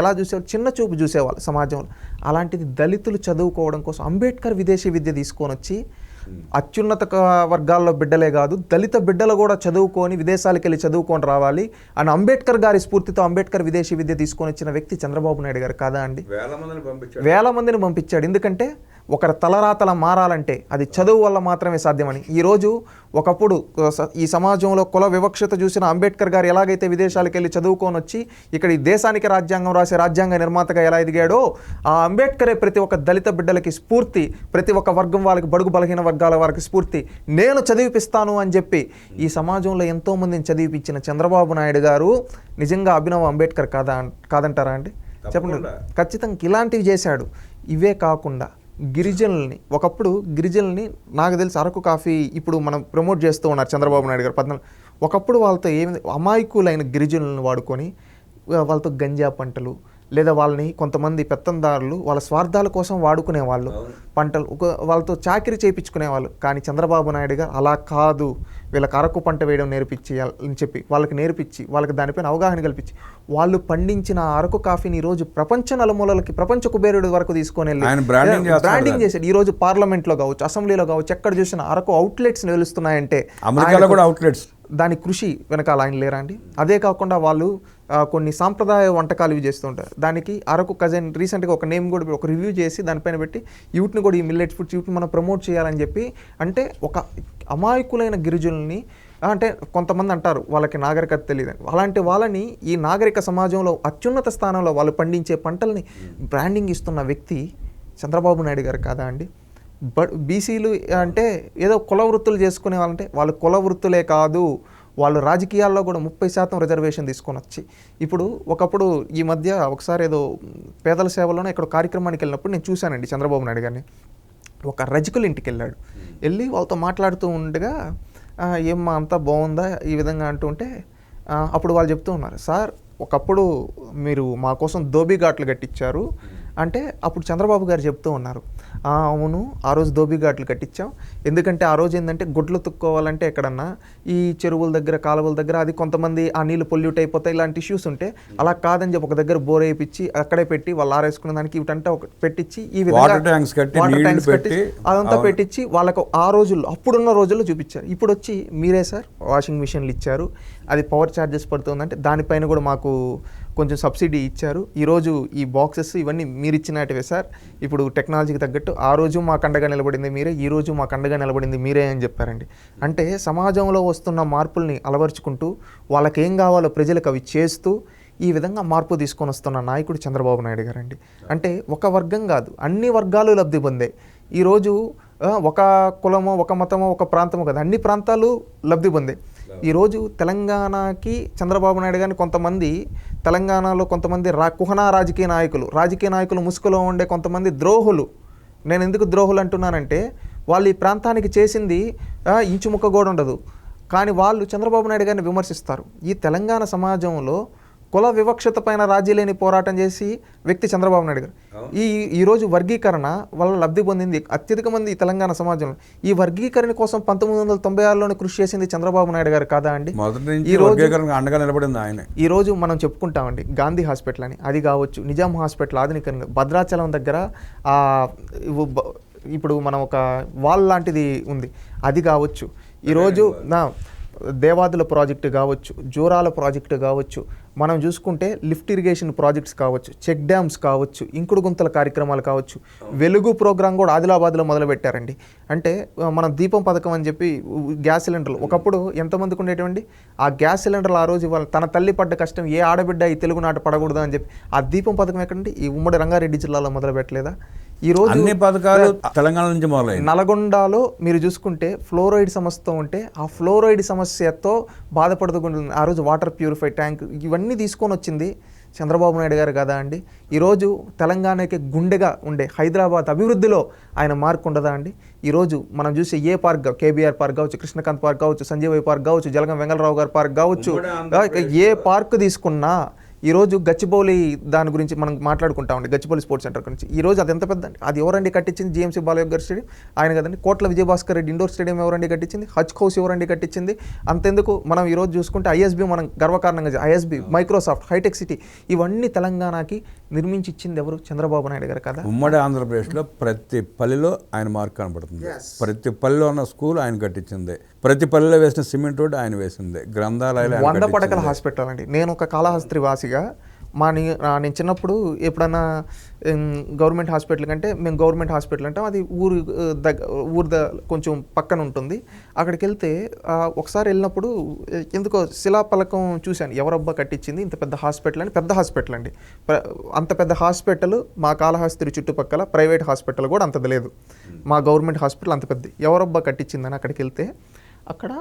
ఎలా చూసేవాళ్ళు, చిన్న చూపు చూసేవాళ్ళు సమాజంలో. అలాంటిది దళితులు చదువుకోవడం కోసం అంబేద్కర్ విదేశీ విద్య తీసుకొని వచ్చి అత్యున్నత వర్గాల్లో బిడ్డలే కాదు, దళిత బిడ్డలు కూడా చదువుకొని విదేశాలకు వెళ్ళి చదువుకొని రావాలి అని అంబేద్కర్ గారి స్ఫూర్తితో అంబేద్కర్ విదేశీ విద్య తీసుకొని వచ్చిన వ్యక్తి చంద్రబాబు నాయుడు గారు కాదా అండి? వేల మందిని పంపించాడు. ఎందుకంటే ఒకరి తలరాతల మారాలంటే అది చదువు వల్ల మాత్రమే సాధ్యమని. ఈరోజు ఒకప్పుడు ఈ సమాజంలో కుల వివక్షత చూసిన అంబేద్కర్ గారు ఎలాగైతే విదేశాలకు వెళ్ళి చదువుకొని వచ్చి ఇక్కడ ఈ దేశానికి రాజ్యాంగం రాసే రాజ్యాంగ నిర్మాతగా ఎలా ఎదిగాడో, ఆ అంబేద్కరే ప్రతి ఒక్క దళిత బిడ్డలకి స్ఫూర్తి, ప్రతి ఒక్క వర్గం వాళ్ళకి, బడుగు బలహీన వర్గాల వారికి స్ఫూర్తి. నేను చదివిపిస్తాను అని చెప్పి ఈ సమాజంలో ఎంతోమందిని చదివిపించిన చంద్రబాబు నాయుడు గారు నిజంగా అభినవ్ అంబేద్కర్ కాదంటారా అండి? చెప్పండి. ఖచ్చితంగా ఇలాంటివి చేశాడు. ఇవే కాకుండా ఒకప్పుడు గిరిజనుల్ని నాకు తెలిసి అరకు కాఫీ ఇప్పుడు మనం ప్రమోట్ చేస్తూ ఉన్నారు చంద్రబాబు నాయుడు గారు 14. ఒకప్పుడు వాళ్ళతో అమాయకులైన గిరిజనులను వాడుకొని వాళ్ళతో గంజా పంటలు, లేదా వాళ్ళని కొంతమంది పెత్తందారులు వాళ్ళ స్వార్థాల కోసం వాడుకునేవాళ్ళు, పంటలు వాళ్ళతో చాకిరీ చేయించుకునేవాళ్ళు. కానీ చంద్రబాబు నాయుడు గారు అలా కాదు, వీళ్ళకి అరకు పంట వేయడం నేర్పించి అని చెప్పి వాళ్ళకి నేర్పించి, వాళ్ళకి దానిపైన అవగాహన కల్పించి, వాళ్ళు పండించిన అరకు కాఫీని ఈరోజు ప్రపంచ నలుమూలలకి, ప్రపంచ కుబేరుడి వరకు తీసుకొని వెళ్ళి బ్రాండింగ్ చేశాడు. ఈరోజు పార్లమెంట్లో కావచ్చు, అసెంబ్లీలో కావచ్చు, ఎక్కడ చూసినా అరకు అవుట్లెట్స్ నిలుస్తున్నాయంటే దాని కృషి వెనకాల ఆయన లేరా అండి? అదే కాకుండా వాళ్ళు కొన్ని సాంప్రదాయ వంటకాలు ఇవి చేస్తుంటారు. దానికి అరకు కజన్ రీసెంట్గా ఒక నేమ్ కూడా ఒక రివ్యూ చేసి దానిపైన పెట్టి వీటిని కూడా ఈ మిల్లెట్ ఫుడ్స్ వీటిని మనం ప్రమోట్ చేయాలని చెప్పి, అంటే ఒక అమాయకులైన గిరిజనుల్ని, అంటే కొంతమంది అంటారు వాళ్ళకి నాగరికత తెలియదు, అలాంటి వాళ్ళని ఈ నాగరిక సమాజంలో అత్యున్నత స్థానంలో వాళ్ళు పండించే పంటల్ని బ్రాండింగ్ ఇస్తున్న వ్యక్తి చంద్రబాబు నాయుడు గారు కాదా అండి? బీసీలు అంటే ఏదో కుల వృత్తులు చేసుకునే వాళ్ళంటే వాళ్ళు కుల వృత్తులే కాదు, వాళ్ళు రాజకీయాల్లో కూడా 30% రిజర్వేషన్ తీసుకొని వచ్చి, ఇప్పుడు ఒకప్పుడు ఈ మధ్య ఒకసారి ఏదో పేదల సేవలోనే ఇక్కడ కార్యక్రమానికి వెళ్ళినప్పుడు నేను చూశానండి చంద్రబాబు నాయుడు గారిని. ఒక రజకుల ఇంటికి వెళ్ళాడు. వెళ్ళి వాళ్ళతో మాట్లాడుతూ ఉండగా ఏమ్మా అంతా బాగుందా ఈ విధంగా అంటుంటే, అప్పుడు వాళ్ళు చెప్తూ ఉన్నారు, సార్ ఒకప్పుడు మీరు మా కోసం ధోబీఘాట్లు కట్టించారు అంటే, అప్పుడు చంద్రబాబు గారు చెప్తూ ఉన్నారు, అవును ఆ రోజు ధోబీఘాట్లు కట్టించాం, ఎందుకంటే ఆ రోజు ఏంటంటే గుడ్లు తుక్కోవాలంటే ఎక్కడన్నా ఈ చెరువుల దగ్గర, కాలువల దగ్గర అది కొంతమంది ఆ నీళ్ళు పొల్యూట్ అయిపోతాయి, ఇలాంటి ఇష్యూస్ ఉంటే అలా కాదని చెప్పి ఒక దగ్గర బోర్ వేయించి అక్కడే పెట్టి వాళ్ళు ఆరేసుకునే దానికి ఇటంటే ఒక పెట్టించి ఈ విధంగా వాటర్ ట్యాంక్స్ కట్టి అదంతా పెట్టించి వాళ్ళకు ఆ రోజుల్లో, అప్పుడున్న రోజుల్లో చూపించారు. ఇప్పుడు వచ్చి మీరే సార్ వాషింగ్ మిషన్లు ఇచ్చారు, అది పవర్ ఛార్జెస్ పడుతుందంటే దానిపైన కూడా మాకు కొంచెం సబ్సిడీ ఇచ్చారు, ఈరోజు ఈ బాక్సెస్ ఇవన్నీ మీరు ఇచ్చినట్టువే సార్, ఇప్పుడు టెక్నాలజీకి తగ్గట్టు ఆ రోజు మా కండగా నిలబడింది మీరే, ఈ రోజు మా కండగా నిలబడింది మీరే అని చెప్పారండి. అంటే సమాజంలో వస్తున్న మార్పుల్ని అలవరుచుకుంటూ వాళ్ళకి ఏం కావాలో ప్రజలకు అవి చేస్తూ ఈ విధంగా మార్పు తీసుకొని వస్తున్న నాయకుడు చంద్రబాబు నాయుడు గారండి. అంటే ఒక వర్గం కాదు, అన్ని వర్గాలు లబ్ధి పొందాయి. ఈరోజు ఒక కులమో, ఒక మతమో, ఒక ప్రాంతమో కదా, అన్ని ప్రాంతాలు లబ్ధి పొందాయి. ఈరోజు తెలంగాణకి చంద్రబాబు నాయుడు గారిని కొంతమంది, తెలంగాణలో కొంతమంది కుహనా రాజకీయ నాయకులు ముసుగులో ఉండే కొంతమంది ద్రోహులు. నేను ఎందుకు ద్రోహులు అంటున్నానంటే, వాళ్ళు ఈ ప్రాంతానికి చేసింది ఇంచుముక్క కూడా ఉండదు, కానీ వాళ్ళు చంద్రబాబు నాయుడు గారిని విమర్శిస్తారు. ఈ తెలంగాణ సమాజంలో కుల వివక్షత పైన రాజీ లేని పోరాటం చేసి వ్యక్తి చంద్రబాబు నాయుడు గారు. ఈరోజు వర్గీకరణ వల్ల లబ్ధి పొందింది అత్యధిక మంది తెలంగాణ సమాజంలో. ఈ వర్గీకరణ కోసం 1996లోనే కృషి చేసింది చంద్రబాబు నాయుడు గారు కాదా అండి? ఈ రోజు మనం చెప్పుకుంటామండి గాంధీ హాస్పిటల్ అని, అది కావచ్చు, నిజాం హాస్పిటల్ ఆధునికంగా భద్రాచలం దగ్గర ఇప్పుడు మనం ఒక వాల్ లాంటిది ఉంది, అది కావచ్చు. ఈరోజు దేవాదుల ప్రాజెక్టు కావచ్చు, జోరాల ప్రాజెక్టు కావచ్చు, మనం చూసుకుంటే లిఫ్ట్ ఇరిగేషన్ ప్రాజెక్ట్స్ కావచ్చు, చెక్ డ్యామ్స్ కావచ్చు, ఇంకుడు గుంతల కార్యక్రమాలు కావచ్చు, వెలుగు ప్రోగ్రాం కూడా ఆదిలాబాద్లో మొదలుపెట్టారండి. అంటే మనం దీపం పథకం అని చెప్పి గ్యాస్ సిలిండర్లు ఒకప్పుడు ఎంతమందికి ఉండేటువంటి ఆ గ్యాస్ సిలిండర్లు ఆ రోజు ఇవాళ తన తల్లి పడ్డ కష్టం ఏ ఆడబిడ్డ ఈ తెలుగునాట పడకూడదు అని చెప్పి ఆ దీపం పథకం ఎక్కడండి ఈ ఉమ్మడి రంగారెడ్డి జిల్లాలో మొదలు పెట్టలేదా? ఈ రోజు అన్ని పథకాలు తెలంగాణ నుంచి మొదలైంది. నల్గొండలో మీరు చూసుకుంటే ఫ్లోరైడ్ సమస్యతో ఉంటే ఆ ఫ్లోరైడ్ సమస్యతో బాధపడుతుంది. ఆ రోజు వాటర్ ప్యూరిఫై ట్యాంక్ ఇవన్నీ తీసుకొని వచ్చింది చంద్రబాబు నాయుడు గారు కదా అండి. ఈరోజు తెలంగాణకి గుండెగా ఉండే హైదరాబాద్ అభివృద్ధిలో ఆయన మార్కు ఉండదా అండి? ఈరోజు మనం చూసే ఏ పార్క్, కేబీఆర్ పార్క్ కావచ్చు, కృష్ణకాంత్ పార్క్ కావచ్చు, సంజీవయ్య పార్క్ కావచ్చు, జలగం వెంగళరావు గారి పార్క్ కావచ్చు, ఏ పార్క్ తీసుకున్నా ఈరోజు గచ్చిబౌలి దాని గురించి మనం మాట్లాడుకుంటామండి, గచ్చిబౌలి స్పోర్ట్స్ సెంటర్ గురించి. ఈరోజు అది ఎంత పెద్ద, అది ఎవరండి కట్టించింది? జీఎంసీ బాలయ్య గారి స్టేడియం ఆయన కదండి. కోట్ల విజయభాస్కర్ రెడ్డి ఇండోర్ స్టేడియం ఎవరండి కట్టించింది? హజ్ హౌస్ ఎవరండి కట్టించింది? అంతెందుకు మనం ఈరోజు చూసుకుంటే ఐఎస్బీ మనం గర్వకారణంగా, ఐఎస్బీ, మైక్రోసాఫ్ట్, హైటెక్ సిటీ ఇవన్నీ తెలంగాణకి నిర్మించి ఇచ్చింది ఎవరు? చంద్రబాబు నాయుడు గారు కదా. ఉమ్మడి ఆంధ్రప్రదేశ్లో ప్రతి పల్లెలో ఆయన మార్క్ కనబడుతుంది. ప్రతి పల్లెలో ఉన్న స్కూల్ ఆయన కట్టించింది, ప్రతి పల్లెలో వేసిన సిమెంట్ రోడ్ ఆయన వేసింది, గ్రంథాలయాలు 100 పడకల హాస్పిటల్ అండి. నేను ఒక కాళహస్త్రి వాసిగా నేను చిన్నప్పుడు ఎప్పుడన్నా గవర్నమెంట్ హాస్పిటల్ కంటే మేము గవర్నమెంట్ హాస్పిటల్ అంటాం, అది ఊరు కొంచెం పక్కన ఉంటుంది. అక్కడికి వెళ్తే ఒకసారి వెళ్ళినప్పుడు ఎందుకో శిలాఫలకం చూశాను, ఎవరబ్బా కట్టించింది ఇంత పెద్ద హాస్పిటల్ అని. పెద్ద హాస్పిటల్ అండి, అంత పెద్ద హాస్పిటల్ మా కాళహస్తి చుట్టుపక్కల ప్రైవేట్ హాస్పిటల్ కూడా అంతది లేదు. మా గవర్నమెంట్ హాస్పిటల్ అంత పెద్ద, ఎవరబ్బా కట్టించిందని అక్కడికి వెళ్తే అక్కడ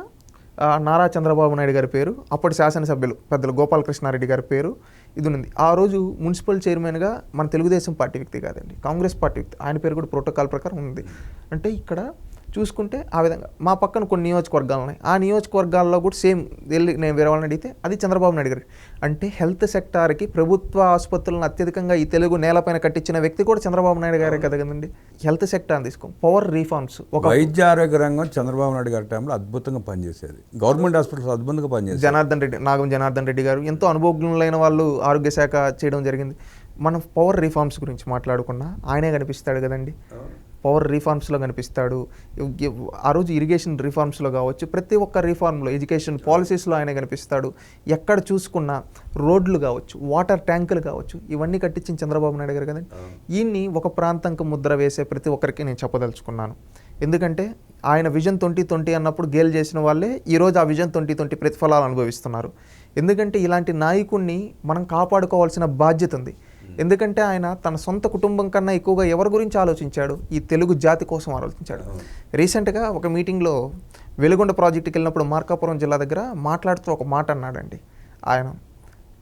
నారా చంద్రబాబు నాయుడు గారి పేరు, అప్పటి శాసనసభ్యులు పెద్దలు గోపాలకృష్ణారెడ్డి గారి పేరు ఇది ఉంది. ఆ రోజు మున్సిపల్ చైర్మన్గా మన తెలుగుదేశం పార్టీ వ్యక్తి కాదండి, కాంగ్రెస్ పార్టీ వ్యక్తి, ఆయన పేరు కూడా ప్రోటోకాల్ ప్రకారం ఉంది. అంటే ఇక్కడ చూసుకుంటే ఆ విధంగా మా పక్కన కొన్ని నియోజకవర్గాలు ఉన్నాయి, ఆ నియోజకవర్గాల్లో కూడా సేమ్ వెళ్ళి నేను వేరే వాళ్ళని అడిగితే అది చంద్రబాబు నాయుడు గారు. అంటే హెల్త్ సెక్టార్కి ప్రభుత్వ ఆసుపత్రులను అత్యధికంగా ఈ తెలుగు నేలపైన కట్టించిన వ్యక్తి కూడా చంద్రబాబు నాయుడు గారే కదా కదండి. హెల్త్ సెక్టార్ని తీసుకో, పవర్ రీఫార్మ్స్, ఒక వైద్య ఆరోగ్య రంగం చంద్రబాబు నాయుడు గారి టైంలో అద్భుతంగా పనిచేసేది, గవర్నమెంట్ హాస్పిటల్స్ అద్భుతంగా పనిచేసేది. నాగం జనార్దన్ రెడ్డి గారు ఎంతో అనుభవజ్ఞులైన వాళ్ళు ఆరోగ్య శాఖ చేయడం జరిగింది. మనం పవర్ రిఫార్మ్స్ గురించి మాట్లాడుకున్నా ఆయనే కనిపిస్తాడు కదండి, పవర్ రిఫార్మ్స్లో కనిపిస్తాడు. ఆ రోజు ఇరిగేషన్ రిఫార్మ్స్లో కావచ్చు, ప్రతి ఒక్క రిఫార్మ్లో, ఎడ్యుకేషన్ పాలసీస్లో ఆయన కనిపిస్తాడు. ఎక్కడ చూసుకున్నా రోడ్లు కావచ్చు, వాటర్ ట్యాంకులు కావచ్చు, ఇవన్నీ కట్టించిన చంద్రబాబు నాయుడు గారు కదండి. ఈయన్ని ఒక ప్రాంతంకు ముద్ర వేసే ప్రతి ఒక్కరికి నేను చెప్పదలుచుకున్నాను. ఎందుకంటే ఆయన విజన్ 2020 అన్నప్పుడు గేల్ చేసిన వాళ్ళే ఈరోజు ఆ విజన్ 2020 ప్రతిఫలాలు అనుభవిస్తున్నారు. ఎందుకంటే ఇలాంటి నాయకుడిని మనం కాపాడుకోవాల్సిన బాధ్యత ఉంది. ఎందుకంటే ఆయన తన సొంత కుటుంబం కన్నా ఎక్కువగా ఎవరి గురించి ఆలోచించాడు? ఈ తెలుగు జాతి కోసం ఆలోచించాడు. రీసెంట్గా ఒక మీటింగ్లో వెలుగొండ ప్రాజెక్టుకి వెళ్ళినప్పుడు మార్కాపురం జిల్లా దగ్గర మాట్లాడుతూ ఒక మాట అన్నాడండి ఆయన,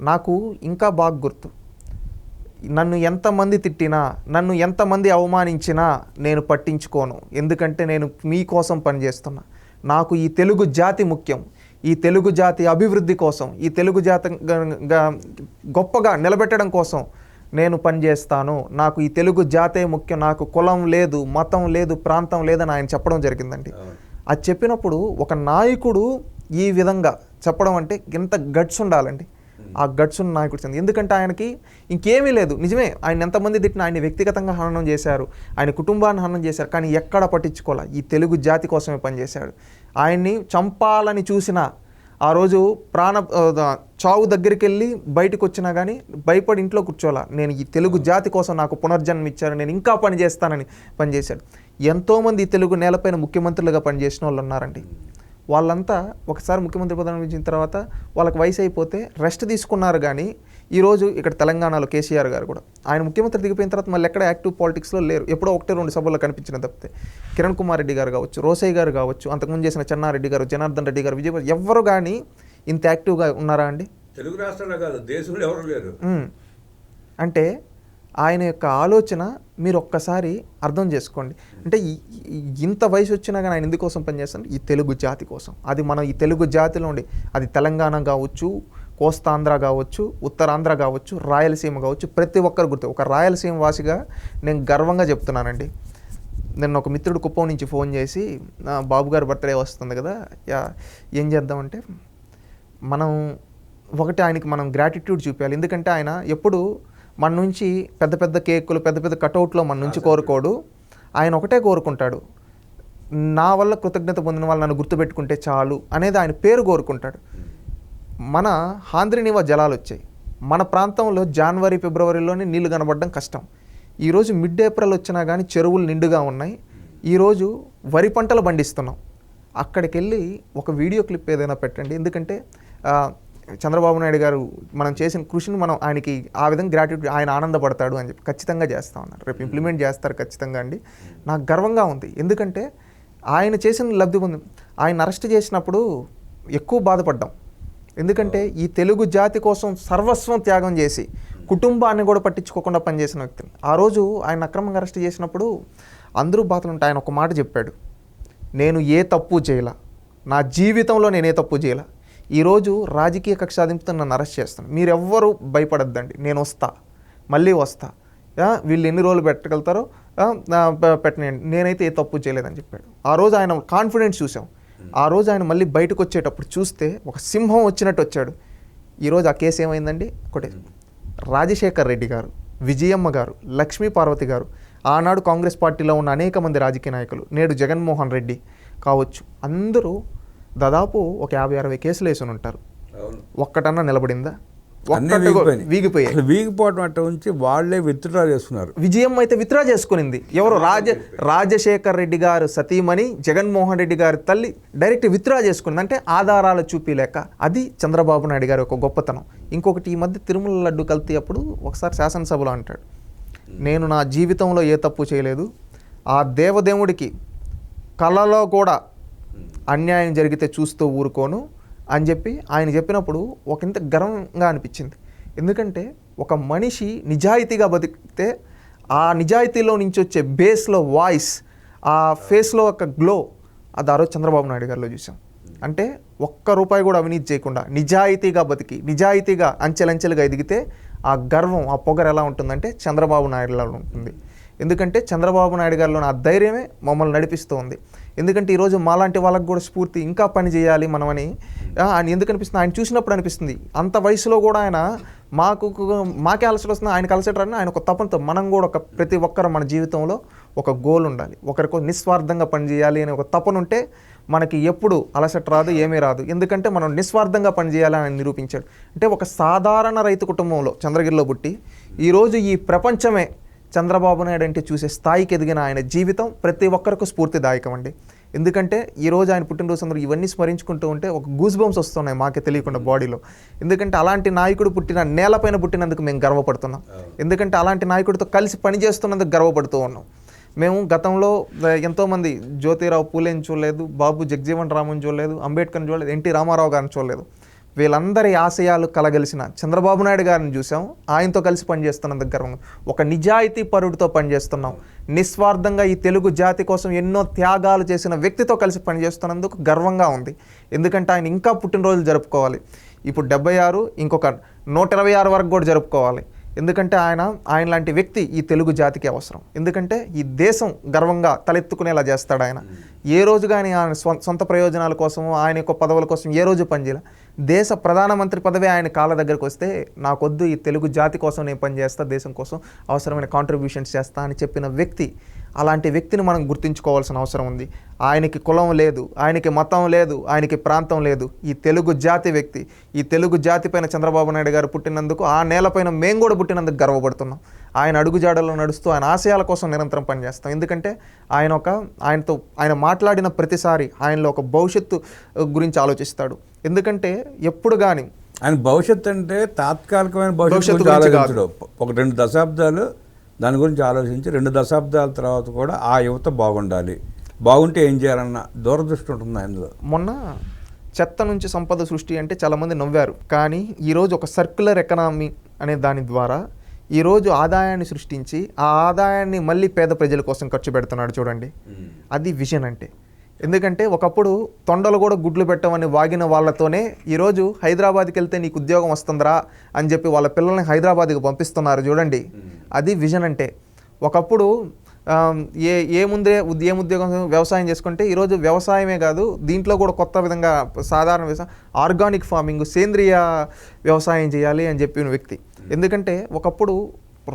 నాకు ఇంకా బాగా గుర్తు, నన్ను ఎంతమంది తిట్టినా, నన్ను ఎంతమంది అవమానించినా నేను పట్టించుకోను, ఎందుకంటే నేను మీకోసం పనిచేస్తున్నా, నాకు ఈ తెలుగు జాతి ముఖ్యం, ఈ తెలుగు జాతి అభివృద్ధి కోసం, ఈ తెలుగు జాతి గొప్పగా నిలబెట్టడం కోసం నేను పనిచేస్తాను, నాకు ఈ తెలుగు జాతే ముఖ్యం, నాకు కులం లేదు, మతం లేదు, ప్రాంతం లేదని ఆయన చెప్పడం జరిగిందండి. అది చెప్పినప్పుడు ఒక నాయకుడు ఈ విధంగా చెప్పడం అంటే ఎంత గట్స్ ఉండాలండి. ఆ గట్స్ ఉన్న నాయకుడు చెంది, ఎందుకంటే ఆయనకి ఇంకేమీ లేదు. నిజమే, ఆయన ఎంతమంది తిట్టినా ఆయన వ్యక్తిగతంగా హననం చేశారు, ఆయన కుటుంబాన్ని హననం చేశారు, కానీ ఎక్కడ పట్టించుకోలే, ఈ తెలుగు జాతి కోసమే పనిచేశాడు. ఆయన్ని చంపాలని చూసిన ఆ రోజు చావు దగ్గరికి వెళ్ళి బయటకు వచ్చినా కానీ భయపడి ఇంట్లో కూర్చోలా, నేను ఈ తెలుగు జాతి కోసం నాకు పునర్జన్మ ఇచ్చారు, నేను ఇంకా పనిచేస్తానని పనిచేశాడు. ఎంతోమంది ఈ తెలుగు నేలపైన ముఖ్యమంత్రులుగా పనిచేసిన వాళ్ళు ఉన్నారండి. వాళ్ళంతా ఒకసారి ముఖ్యమంత్రి పదవి ఇచ్చిన తర్వాత వాళ్ళకి వయసు అయిపోతే రెస్ట్ తీసుకున్నారు. కానీ ఈరోజు ఇక్కడ తెలంగాణలో కేసీఆర్ గారు కూడా ఆయన ముఖ్యమంత్రి దిగిపోయిన తర్వాత మళ్ళీ ఎక్కడ యాక్టివ్ పాలిటిక్స్లో లేరు. ఎప్పుడో 1-2 సభల్లో కనిపించిన తప్పితే కిరణ్ కుమార్ రెడ్డి గారు కావచ్చు, రోసయ్య గారు కావచ్చు, అంతకుముందు చేసిన చెన్నారెడ్డి గారు, జనార్దన్ రెడ్డి గారు, విజయ్ ఎవరు కానీ ఇంత యాక్టివ్గా ఉన్నారా అండి? తెలుగు రాష్ట్రాల్లో కాదు, దేశంలో ఎవరు లేరు. అంటే ఆయన యొక్క ఆలోచన మీరు ఒక్కసారి అర్థం చేసుకోండి. అంటే ఇంత వయసు వచ్చినా కానీ ఆయన ఎందుకోసం పనిచేస్తాడు? ఈ తెలుగు జాతి కోసం. అది మనం ఈ తెలుగు జాతిలో ఉండి, అది తెలంగాణ కావచ్చు, కోస్తాంధ్ర కావచ్చు, ఉత్తరాంధ్ర కావచ్చు, రాయలసీమ కావచ్చు, ప్రతి ఒక్కరు గుర్తు. ఒక రాయలసీమ వాసిగా నేను గర్వంగా చెప్తున్నానండి. నిన్న ఒక మిత్రుడు కుప్పం నుంచి ఫోన్ చేసి, బాబు గారి బర్త్డే వస్తుంది కదా, ఏం చేద్దామంటే మనం ఒకటి ఆయనకి మనం గ్రాటిట్యూడ్ చూపించాలి. ఎందుకంటే ఆయన ఎప్పుడు మన నుంచి పెద్ద పెద్ద కేకులు, పెద్ద పెద్ద కటౌట్లో మన నుంచి కోరుకోడు. ఆయన ఒకటే కోరుకుంటాడు, నా వల్ల కృతజ్ఞత పొందిన వాళ్ళు నన్ను గుర్తుపెట్టుకుంటే చాలు అనేది ఆయన పేరు కోరుకుంటాడు. మన ఆంధ్రనీవా జలాలు వచ్చాయి, మన ప్రాంతంలో జనవరి ఫిబ్రవరిలోనే నీళ్లు కనబడడం కష్టం. ఈరోజు మిడ్ ఏప్రిల్ వచ్చినా కానీ చెరువులు నిండుగా ఉన్నాయి. ఈరోజు వరి పంటలు పండిస్తున్నాం. అక్కడికి వెళ్ళి ఒక వీడియో క్లిప్ ఏదైనా పెట్టండి. ఎందుకంటే చంద్రబాబు నాయుడు గారు మనం చేసిన కృషిని మనం ఆయనకి ఆ విధంగా గ్రాట్యూడ్, ఆయన ఆనందపడతాడు అని చెప్పి ఖచ్చితంగా చేస్తా ఉన్నారు. రేపు ఇంప్లిమెంట్ చేస్తారు ఖచ్చితంగా అండి. నాకు గర్వంగా ఉంది. ఎందుకంటే ఆయన చేసిన లబ్ధి పొంది, ఆయన అరెస్ట్ చేసినప్పుడు ఎక్కువ బాధపడ్డాం. ఎందుకంటే ఈ తెలుగు జాతి కోసం సర్వస్వం త్యాగం చేసి కుటుంబాన్ని కూడా పట్టించుకోకుండా పనిచేసిన వ్యక్తిని. ఆ రోజు ఆయన అక్రమంగా అరెస్ట్ చేసినప్పుడు అందరూ బాధలు ఉంటే ఆయన ఒక మాట చెప్పాడు, నేను ఏ తప్పు చేయాల, నా జీవితంలో నేను ఏ తప్పు చేయాల, ఈరోజు రాజకీయ కక్ష సాధింపుతో నన్ను అరెస్ట్ చేస్తాను, మీరెవ్వరూ భయపడద్దండి, నేను వస్తా, మళ్ళీ వస్తా, వీళ్ళు ఎన్ని రోజులు పెట్టగలుగుతారో పెట్టనండి, నేనైతే ఏ తప్పు చేయలేదని చెప్పాడు. ఆ రోజు ఆయన కాన్ఫిడెన్స్ చూసాం. ఆ రోజు ఆయన మళ్ళీ బయటకు వచ్చేటప్పుడు చూస్తే ఒక సింహం వచ్చినట్టు వచ్చాడు. ఈరోజు ఆ కేసు ఏమైందండి? ఒకటే, రాజశేఖర్ రెడ్డి గారు విజయమ్మ గారు, లక్ష్మీ పార్వతి గారు, ఆనాడు కాంగ్రెస్ పార్టీలో ఉన్న అనేక మంది రాజకీయ నాయకులు, నేడు జగన్మోహన్ రెడ్డి కావచ్చు, అందరూ దాదాపు ఒక 50-60 కేసులు వేసుని ఉంటారు. ఒక్కటన్నా నిలబడిందా? వీగిపోయాయి. వీగిపోవడం అట్ట ఉంచి వాళ్ళే విత్డ్రా చేసుకున్నారు. విజయమ్మ అయితే విత్డ్రా చేసుకునింది. ఎవరు? రాజశేఖర్ రెడ్డి గారు సతీమణి, జగన్మోహన్ రెడ్డి గారి తల్లి డైరెక్ట్ విత్డ్రా చేసుకుంది. అంటే ఆధారాలు చూపిలేక. అది చంద్రబాబు నాయుడు గారి ఒక గొప్పతనం. ఇంకొకటి, ఈ మధ్య తిరుమల లడ్డు కల్తీ అప్పుడు ఒకసారి శాసనసభలో అంటాడు, నేను నా జీవితంలో ఏ తప్పు చేయలేదు, ఆ దేవదేవుడికి కళలో కూడా అన్యాయం జరిగితే చూస్తూ ఊరుకోను అని చెప్పి ఆయన చెప్పినప్పుడు ఒక ఇంత గర్వంగా అనిపించింది. ఎందుకంటే ఒక మనిషి నిజాయితీగా బతికితే ఆ నిజాయితీలో నుంచి వచ్చే బేస్లో వాయిస్, ఆ ఫేస్లో ఒక గ్లో, అది ఆ రోజు చంద్రబాబు నాయుడు గారిలో చూసాం. అంటే ₹1 కూడా అవినీతి చేయకుండా నిజాయితీగా బతికి నిజాయితీగా అంచెలంచెలుగా ఎదిగితే ఆ గర్వం, ఆ పొగరు ఎలా ఉంటుందంటే చంద్రబాబు నాయుడులో ఉంటుంది. ఎందుకంటే చంద్రబాబు నాయుడు గారిలో ఆ ధైర్యమే మమ్మల్ని నడిపిస్తూ ఉంది. ఎందుకంటే ఈరోజు మాలాంటి వాళ్ళకు కూడా స్ఫూర్తి, ఇంకా పని చేయాలి మనమని ఆయన ఎందుకు అనిపిస్తుంది? ఆయన చూసినప్పుడు అనిపిస్తుంది, అంత వయసులో కూడా ఆయన మాకే అలసట వస్తుంది, ఆయనకు అలసట రాని ఆయన ఒక తపనతో మనం కూడా ప్రతి ఒక్కరు మన జీవితంలో ఒక గోల్ ఉండాలి, ఒకరికి నిస్వార్థంగా పనిచేయాలి అనే ఒక తపన ఉంటే మనకి ఎప్పుడు అలసట రాదు, ఏమీ రాదు. ఎందుకంటే మనం నిస్వార్థంగా పనిచేయాలని ఆయన నిరూపించాడు. అంటే ఒక సాధారణ రైతు కుటుంబంలో చంద్రగిరిలో పుట్టి ఈరోజు ఈ ప్రపంచమే చంద్రబాబు నాయుడు అంటే చూసే స్థాయికి ఎదిగిన ఆయన జీవితం ప్రతి ఒక్కరికి స్ఫూర్తిదాయకం అండి. ఎందుకంటే ఈరోజు ఆయన పుట్టినరోజు అందరూ ఇవన్నీ స్మరించుకుంటూ ఉంటే ఒక గూస్ బంప్స్ వస్తున్నాయి మాకే తెలియకుండా బాడీలో. ఎందుకంటే అలాంటి నాయకుడు పుట్టిన నేలపైన పుట్టినందుకు మేము గర్వపడుతున్నాం. ఎందుకంటే అలాంటి నాయకుడితో కలిసి పనిచేస్తున్నందుకు గర్వపడుతూ ఉన్నాం. మేము గతంలో ఎంతోమంది జ్యోతిరావు పూలేని చూడలేదు, బాబు జగజీవన్ రామన్ చూడలేదు, అంబేద్కర్ని చూడలేదు, ఎన్టీ రామారావు గారిని చూడలేదు. వీళ్ళందరి ఆశయాలు కలగలిసిన చంద్రబాబు నాయుడు గారిని చూసాం. ఆయనతో కలిసి పనిచేస్తున్నందుకు గర్వంగా, ఒక నిజాయితీ పరుడితో పనిచేస్తున్నాం. నిస్వార్థంగా ఈ తెలుగు జాతి కోసం ఎన్నో త్యాగాలు చేసిన వ్యక్తితో కలిసి పనిచేస్తున్నందుకు గర్వంగా ఉంది. ఎందుకంటే ఆయన ఇంకా పుట్టినరోజులు జరుపుకోవాలి. ఇప్పుడు 76, ఇంకొక 126 వరకు కూడా జరుపుకోవాలి. ఎందుకంటే ఆయన లాంటి వ్యక్తి ఈ తెలుగు జాతికి అవసరం. ఎందుకంటే ఈ దేశం గర్వంగా తలెత్తుకునేలా చేస్తాడు ఆయన. ఏ రోజు కానీ ఆయన సొంత ప్రయోజనాల కోసము, ఆయన యొక్క పదవుల కోసం ఏ రోజు పనిచేయాలి. దేశ ప్రధానమంత్రి పదవి ఆయన కాళ్ళ దగ్గరకు వస్తే, నాకొద్దు, ఈ తెలుగు జాతి కోసం నేను పనిచేస్తా, దేశం కోసం అవసరమైన కాంట్రిబ్యూషన్స్ చేస్తా అని చెప్పిన వ్యక్తి. అలాంటి వ్యక్తిని మనం గుర్తుంచుకోవాల్సిన అవసరం ఉంది. ఆయనకి కులం లేదు, ఆయనకి మతం లేదు, ఆయనకి ప్రాంతం లేదు. ఈ తెలుగు జాతి వ్యక్తి. ఈ తెలుగు జాతి పైన చంద్రబాబు నాయుడు గారు పుట్టినందుకు, ఆ నేలపైన మేము కూడా పుట్టినందుకు గర్వపడుతున్నాం. ఆయన అడుగుజాడల్లో నడుస్తూ ఆయన ఆశయాల కోసం నిరంతరం పనిచేస్తాం. ఎందుకంటే ఆయన మాట్లాడిన ప్రతిసారి ఆయనలో ఒక భవిష్యత్తు గురించి ఆలోచిస్తాడు. ఎందుకంటే ఎప్పుడు కానీ ఆయన భవిష్యత్తు అంటే తాత్కాలికమైన భవిష్యత్తు ఆలోచించడు. ఒక 2 దశాబ్దాలు దాని గురించి ఆలోచించి 2 దశాబ్దాల తర్వాత కూడా ఆ యువత బాగుంటే ఏం చేయాలన్న దూరదృష్టి ఉంటుంది ఆయనలో. మొన్న చెత్త నుంచి సంపద సృష్టి అంటే చాలామంది నవ్వారు. కానీ ఈరోజు ఒక సర్క్యులర్ ఎకనామీ అనే దాని ద్వారా ఈరోజు ఆదాయాన్ని సృష్టించి ఆ ఆదాయాన్ని మళ్ళీ పేద ప్రజల కోసం ఖర్చు పెడుతున్నాడు. చూడండి, అది విజన్ అంటే. ఎందుకంటే ఒకప్పుడు తొండలు కూడా గుడ్లు పెట్టమని వాగిన వాళ్ళతోనే ఈరోజు హైదరాబాద్కి వెళ్తే నీకు ఉద్యోగం వస్తుందిరా అని చెప్పి వాళ్ళ పిల్లల్ని హైదరాబాద్కి పంపిస్తున్నారు. చూడండి, అది విజన్ అంటే. ఒకప్పుడు ఏం ఉద్యోగం, వ్యవసాయం చేసుకుంటే ఈరోజు వ్యవసాయమే కాదు, దీంట్లో కూడా కొత్త విధంగా సాధారణ వ్యవసాయం, ఆర్గానిక్ ఫార్మింగ్, సేంద్రియ వ్యవసాయం చేయాలి అని చెప్పిన వ్యక్తి. ఎందుకంటే ఒకప్పుడు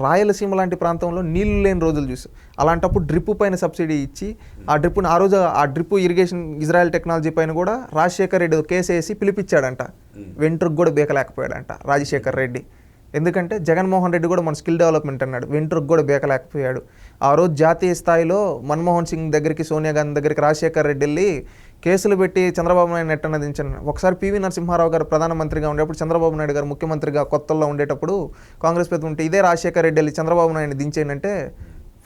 రాయలసీమ లాంటి ప్రాంతంలో నీళ్లు లేని రోజులు చూసాం. అలాంటప్పుడు డ్రిప్ పైన సబ్సిడీ ఇచ్చి ఆ డ్రిప్ ఇరిగేషన్ ఇజ్రాయెల్ టెక్నాలజీ పైన కూడా రాజశేఖర్ రెడ్డి కేసు వేసి పిలిపించాడంట. వెంట్రుకు కూడా బేకలేకపోయాడంట రాజశేఖర్ రెడ్డి. ఎందుకంటే జగన్మోహన్ రెడ్డి కూడా మన స్కిల్ డెవలప్మెంట్ అన్నాడు, వెంట్రుకు కూడా బేకలేకపోయాడు. ఆ రోజు జాతీయ స్థాయిలో మన్మోహన్ సింగ్ దగ్గరికి, సోనియా గాంధీ దగ్గరికి రాజశేఖర్ రెడ్డి వెళ్ళి కేసులు పెట్టి చంద్రబాబు నాయుడు నెట్టన దించాను. ఒకసారి పివి నరసింహారావు గారు ప్రధానమంత్రిగా ఉండేటప్పుడు, చంద్రబాబు నాయుడు గారు ముఖ్యమంత్రిగా కొత్తల్లో ఉండేటప్పుడు కాంగ్రెస్ పెద్ద ఉంటే ఇదే రాజశేఖర్ రెడ్డి వెళ్ళి చంద్రబాబు నాయుడిని దించేయండి,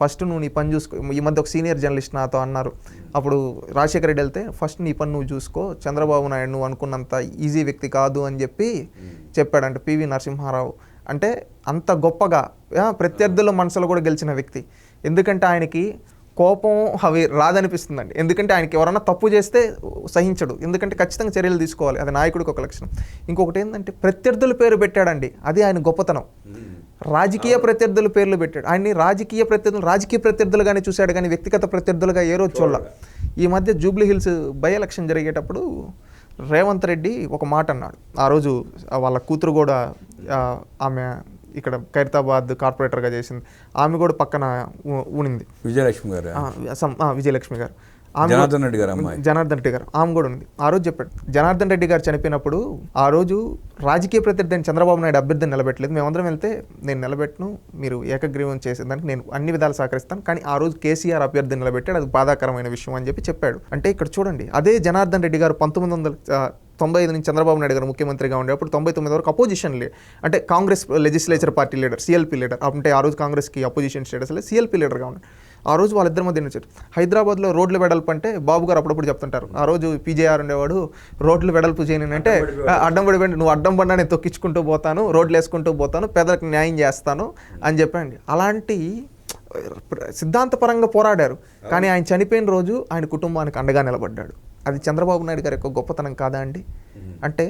ఫస్ట్ నువ్వు నీ పని చూసుకో. ఈ మధ్య ఒక సీనియర్ జర్నలిస్ట్ నాతో అన్నారు. అప్పుడు రాజశేఖర్ రెడ్డి వెళ్తే, ఫస్ట్ నీ పని నువ్వు చూసుకో, చంద్రబాబు నాయుడు నువ్వు అనుకున్నంత ఈజీ వ్యక్తి కాదు అని చెప్పాడంట పివి నరసింహారావు. అంటే అంత గొప్పగా ప్రత్యర్థుల మనసులో కూడా గెలిచిన వ్యక్తి. ఎందుకంటే ఆయనకి కోపం అవి రాదనిపిస్తుందండి. ఎందుకంటే ఆయనకి ఎవరన్నా తప్పు చేస్తే సహించడు. ఎందుకంటే ఖచ్చితంగా చర్యలు తీసుకోవాలి, అది నాయకుడికి ఒక లక్షణం. ఇంకొకటి ఏంటంటే ప్రత్యర్థుల పేరు పెట్టాడండి, అది ఆయన గొప్పతనం. రాజకీయ ప్రత్యర్థుల పేర్లు పెట్టాడు. ఆయన్ని రాజకీయ ప్రత్యర్థులుగానే చూశాడు, కానీ వ్యక్తిగత ప్రత్యర్థులుగా ఏ రోజు చూడాల. ఈ మధ్య జూబ్లీ హిల్స్ బై ఎలక్షన్ జరిగేటప్పుడు రేవంత్ రెడ్డి ఒక మాట అన్నాడు. ఆ రోజు వాళ్ళ కూతురు కూడా ఆమె ఇక్కడ ఖైరతాబాద్ కార్పొరేటర్గా చేసింది, ఆమె కూడా పక్కన ఉనింది, విజయలక్ష్మి గారు, విజయలక్ష్మి గారు, జనార్దన్ రెడ్డి గారు అమ్మాయి, జనార్దన్ రెడ్డి గారు, ఆమె కూడా ఉంది. ఆ రోజు చెప్పాడు, జనార్దన్ రెడ్డి గారు చనిపోయినప్పుడు ఆ రోజు రాజకీయ ప్రత్యర్థిని చంద్రబాబు నాయుడు అభ్యర్థిని నిలబెట్టలేదు, మేమందరం వెళ్తే నేను నిలబెట్టను, మీరు ఏకగ్రీవం చేసేదానికి నేను అన్ని విధాలు సహకరిస్తాను, కానీ ఆ రోజు కేసీఆర్ అభ్యర్థిని నిలబెట్టాడు, అది బాధాకరమైన విషయం అని చెప్పాడు. అంటే ఇక్కడ చూడండి, అదే జనార్దన్ రెడ్డి గారు 1995 నుంచి చంద్రబాబు నాయుడు గారు ముఖ్యమంత్రిగా ఉండేప్పుడు 99 వరకు అపోజిషన్ అంటే Congress legislature party leader, CLP leader, అంటే ఆ రోజు కాంగ్రెస్కి అపోజిషన్ స్టేటస్ లేదు, సిఎల్పీ లీడర్గా ఉన్నాడు. ఆ రోజు వాళ్ళిద్దరి మధ్య నచ్చారు. హైదరాబాద్లో రోడ్లు వెడల్పు అంటే బాబు గారు అప్పుడప్పుడు చెప్తుంటారు, ఆ రోజు పీజేఆర్ ఉండేవాడు, రోడ్లు వెడల్పు చేయను అంటే అడ్డం పడి నువ్వు అడ్డం పడినా నేను తొక్కించుకుంటూ పోతాను, రోడ్లు వేసుకుంటూ పోతాను, పేదలకు న్యాయం చేస్తాను అని చెప్పండి. అలాంటి సిద్ధాంతపరంగా పోరాడారు, కానీ ఆయన చనిపోయిన రోజు ఆయన కుటుంబానికి అండగా నిలబడ్డాడు. అది చంద్రబాబు నాయుడు గారి యొక్క గొప్పతనం కాదా అండి? అంటే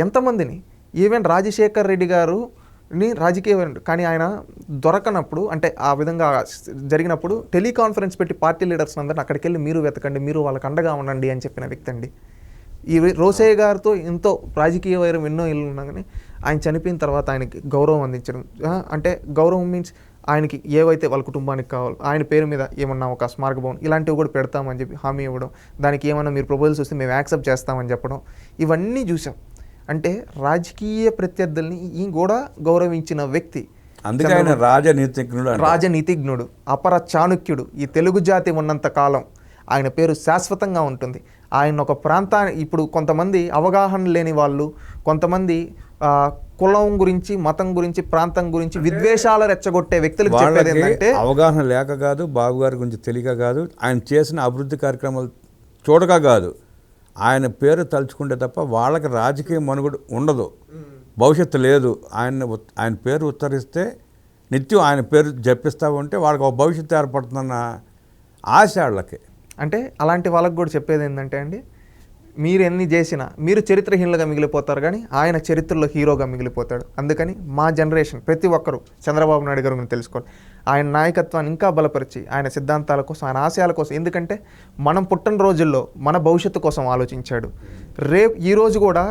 ఎంతమందిని, ఈవెన్ రాజశేఖర్ రెడ్డి గారు రాజకీయ, కానీ ఆయన దొరకనప్పుడు, అంటే ఆ విధంగా జరిగినప్పుడు టెలికాన్ఫరెన్స్ పెట్టి పార్టీ లీడర్స్ అందరిని అక్కడికి వెళ్ళి మీరు వెతకండి, మీరు వాళ్ళకి అండగా ఉండండి అని చెప్పిన వ్యక్తి అండి. ఈ రోసయ్య గారితో ఎంతో రాజకీయ వైరం ఎన్నో ఇల్లు ఉన్నా కానీ ఆయన చనిపోయిన తర్వాత ఆయనకి గౌరవం అందించడం, అంటే గౌరవం మీన్స్ ఆయనకి ఏవైతే వాళ్ళ కుటుంబానికి కావాలో ఆయన పేరు మీద ఏమన్నా ఒక స్మారక భవన్ ఇలాంటివి కూడా పెడతామని చెప్పి హామీ ఇవ్వడం, దానికి ఏమన్నా మీరు ప్రపోజల్స్ వస్తే మేము యాక్సెప్ట్ చేస్తామని చెప్పడం, ఇవన్నీ చూసాం. అంటే రాజకీయ ప్రత్యర్థుల్ని ఈ కూడా గౌరవించిన వ్యక్తి, అందుకే ఆయన రాజనీతిజ్ఞుడు, అపర చాణుక్యుడు. ఈ తెలుగు జాతి ఉన్నంత కాలం ఆయన పేరు శాశ్వతంగా ఉంటుంది. ఆయన ఒక ప్రాంతాన్ని, ఇప్పుడు కొంతమంది అవగాహన లేని వాళ్ళు, కొంతమంది కులం గురించి, మతం గురించి, ప్రాంతం గురించి విద్వేషాలు రెచ్చగొట్టే వ్యక్తులకు చెప్పేది ఏంటంటే, అవగాహన లేక కాదు, బాబు గారి గురించి తెలియక కాదు, ఆయన చేసిన అభివృద్ధి కార్యక్రమాలు చూడక కాదు, ఆయన పేరు తలుచుకుంటే తప్ప వాళ్ళకి రాజకీయ మనుగడ ఉండదు, భవిష్యత్తు లేదు. ఆయన పేరు ఉత్తరిస్తే నిత్యం ఆయన పేరు జపిస్తూ ఉంటే వాళ్ళకి ఒక భవిష్యత్తు ఏర్పడుతుందన్న ఆశ వాళ్ళకి. అంటే అలాంటి వాళ్ళకి కూడా చెప్పేది ఏంటంటే అండి, మీరు ఎన్ని చేసినా మీరు చరిత్రహీనులుగా మిగిలిపోతారు, కానీ ఆయన చరిత్రలో హీరోగా మిగిలిపోతాడు. అందుకని మా జనరేషన్ ప్రతి ఒక్కరూ చంద్రబాబు నాయుడు గారి గురించి తెలుసుకోవాలి, ఆయన నాయకత్వాన్ని ఇంకా బలపరిచి, ఆయన సిద్ధాంతాల కోసం, ఆయన ఆశయాల కోసం. ఎందుకంటే మనం పుట్టిన రోజుల్లో మన భవిష్యత్తు కోసం ఆలోచించాడు. ఈరోజు కూడా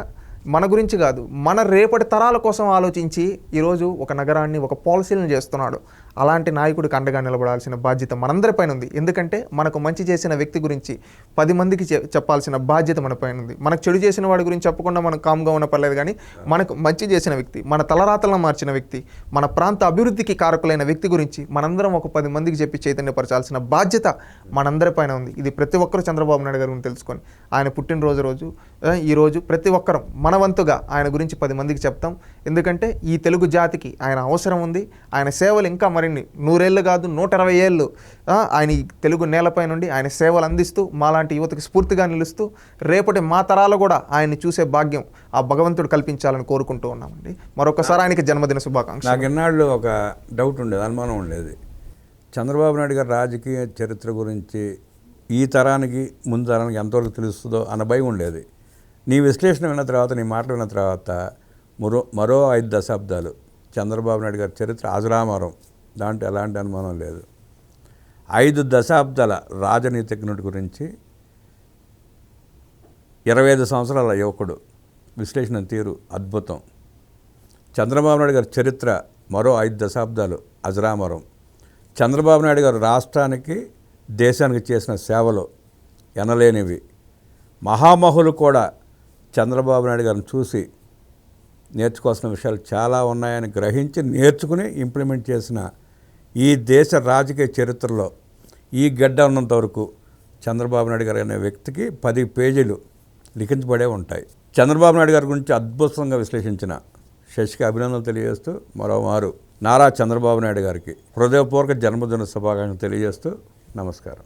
మన గురించి కాదు, మన రేపటి తరాల కోసం ఆలోచించి ఈరోజు ఒక నగరాన్ని, ఒక పాలసీలను చేస్తున్నాడు. అలాంటి నాయకుడికి అండగా నిలబడాల్సిన బాధ్యత మనందరిపైన ఉంది. ఎందుకంటే మనకు మంచి చేసిన వ్యక్తి గురించి 10 మందికి చెప్పాల్సిన బాధ్యత మన పైన ఉంది. మనకు చెడు చేసిన వాడి గురించి చెప్పకుండా మనం కామ్గా ఉన్న పర్లేదు, కానీ మనకు మంచి చేసిన వ్యక్తి, మన తలరాతలను మార్చిన వ్యక్తి, మన ప్రాంత అభివృద్ధికి కారకులైన వ్యక్తి గురించి మనందరం ఒక 10 మందికి చెప్పి చైతన్యపరచాల్సిన బాధ్యత మనందరిపైన ఉంది. ఇది ప్రతి ఒక్కరూ చంద్రబాబు నాయుడు గారి గురించి తెలుసుకొని, ఆయన పుట్టినరోజు ఈరోజు ప్రతి ఒక్కరం మన వంతుగా ఆయన గురించి 10 మందికి చెప్తాం. ఎందుకంటే ఈ తెలుగు జాతికి ఆయన అవసరం ఉంది. ఆయన సేవలు ఇంకా మరిన్ని 100 ఏళ్ళు కాదు, 120 ఏళ్ళు ఆయన ఈ తెలుగు నేలపై నుండి ఆయన సేవలు అందిస్తూ మాలాంటి యువతకి స్ఫూర్తిగా నిలుస్తూ, రేపటి మా తరాలు కూడా ఆయన్ని చూసే భాగ్యం ఆ భగవంతుడు కల్పించాలని కోరుకుంటూ ఉన్నామండి. మరొకసారి ఆయనకి జన్మదిన శుభాకాంక్షలు. నాకు ఎన్నాళ్ళు ఒక డౌట్ ఉండేది, అనుమానం ఉండేది, చంద్రబాబు నాయుడు గారి రాజకీయ చరిత్ర గురించి ఈ తరానికి ముందు తరానికి ఎంతవరకు తెలుస్తుందో అన్న భయం ఉండేది. నీ విశ్లేషణ విన్న తర్వాత, నీ మాటలు విన్న తర్వాత మరో 5 దశాబ్దాలు చంద్రబాబు నాయుడు గారి చరిత్ర అజరామరం, దాంట్లో ఎలాంటి అనుమానం లేదు. 5 దశాబ్దాల రాజనీతిజ్ఞుడి గురించి 25 సంవత్సరాల యువకుడు విశ్లేషణ తీరు అద్భుతం. చంద్రబాబు నాయుడు గారి చరిత్ర మరో 5 దశాబ్దాలు అజరామరం. చంద్రబాబు నాయుడు గారు రాష్ట్రానికి, దేశానికి చేసిన సేవలు ఎనలేనివి. మహామహులు కూడా చంద్రబాబు నాయుడు గారిని చూసి నేర్చుకోవాల్సిన విషయాలు చాలా ఉన్నాయని గ్రహించి నేర్చుకుని ఇంప్లిమెంట్ చేసిన ఈ దేశ రాజకీయ చరిత్రలో ఈ గడ్డ ఉన్నంత వరకు చంద్రబాబు నాయుడు గారు అనే వ్యక్తికి 10 పేజీలు లిఖించబడే ఉంటాయి. చంద్రబాబు నాయుడు గారి గురించి అద్భుతంగా విశ్లేషించిన శశికి అభినందనలు తెలియజేస్తూ, మరోమారు నారా చంద్రబాబు నాయుడు గారికి హృదయపూర్వక జన్మదిన శుభాకాంక్షలు తెలియజేస్తూ నమస్కారం.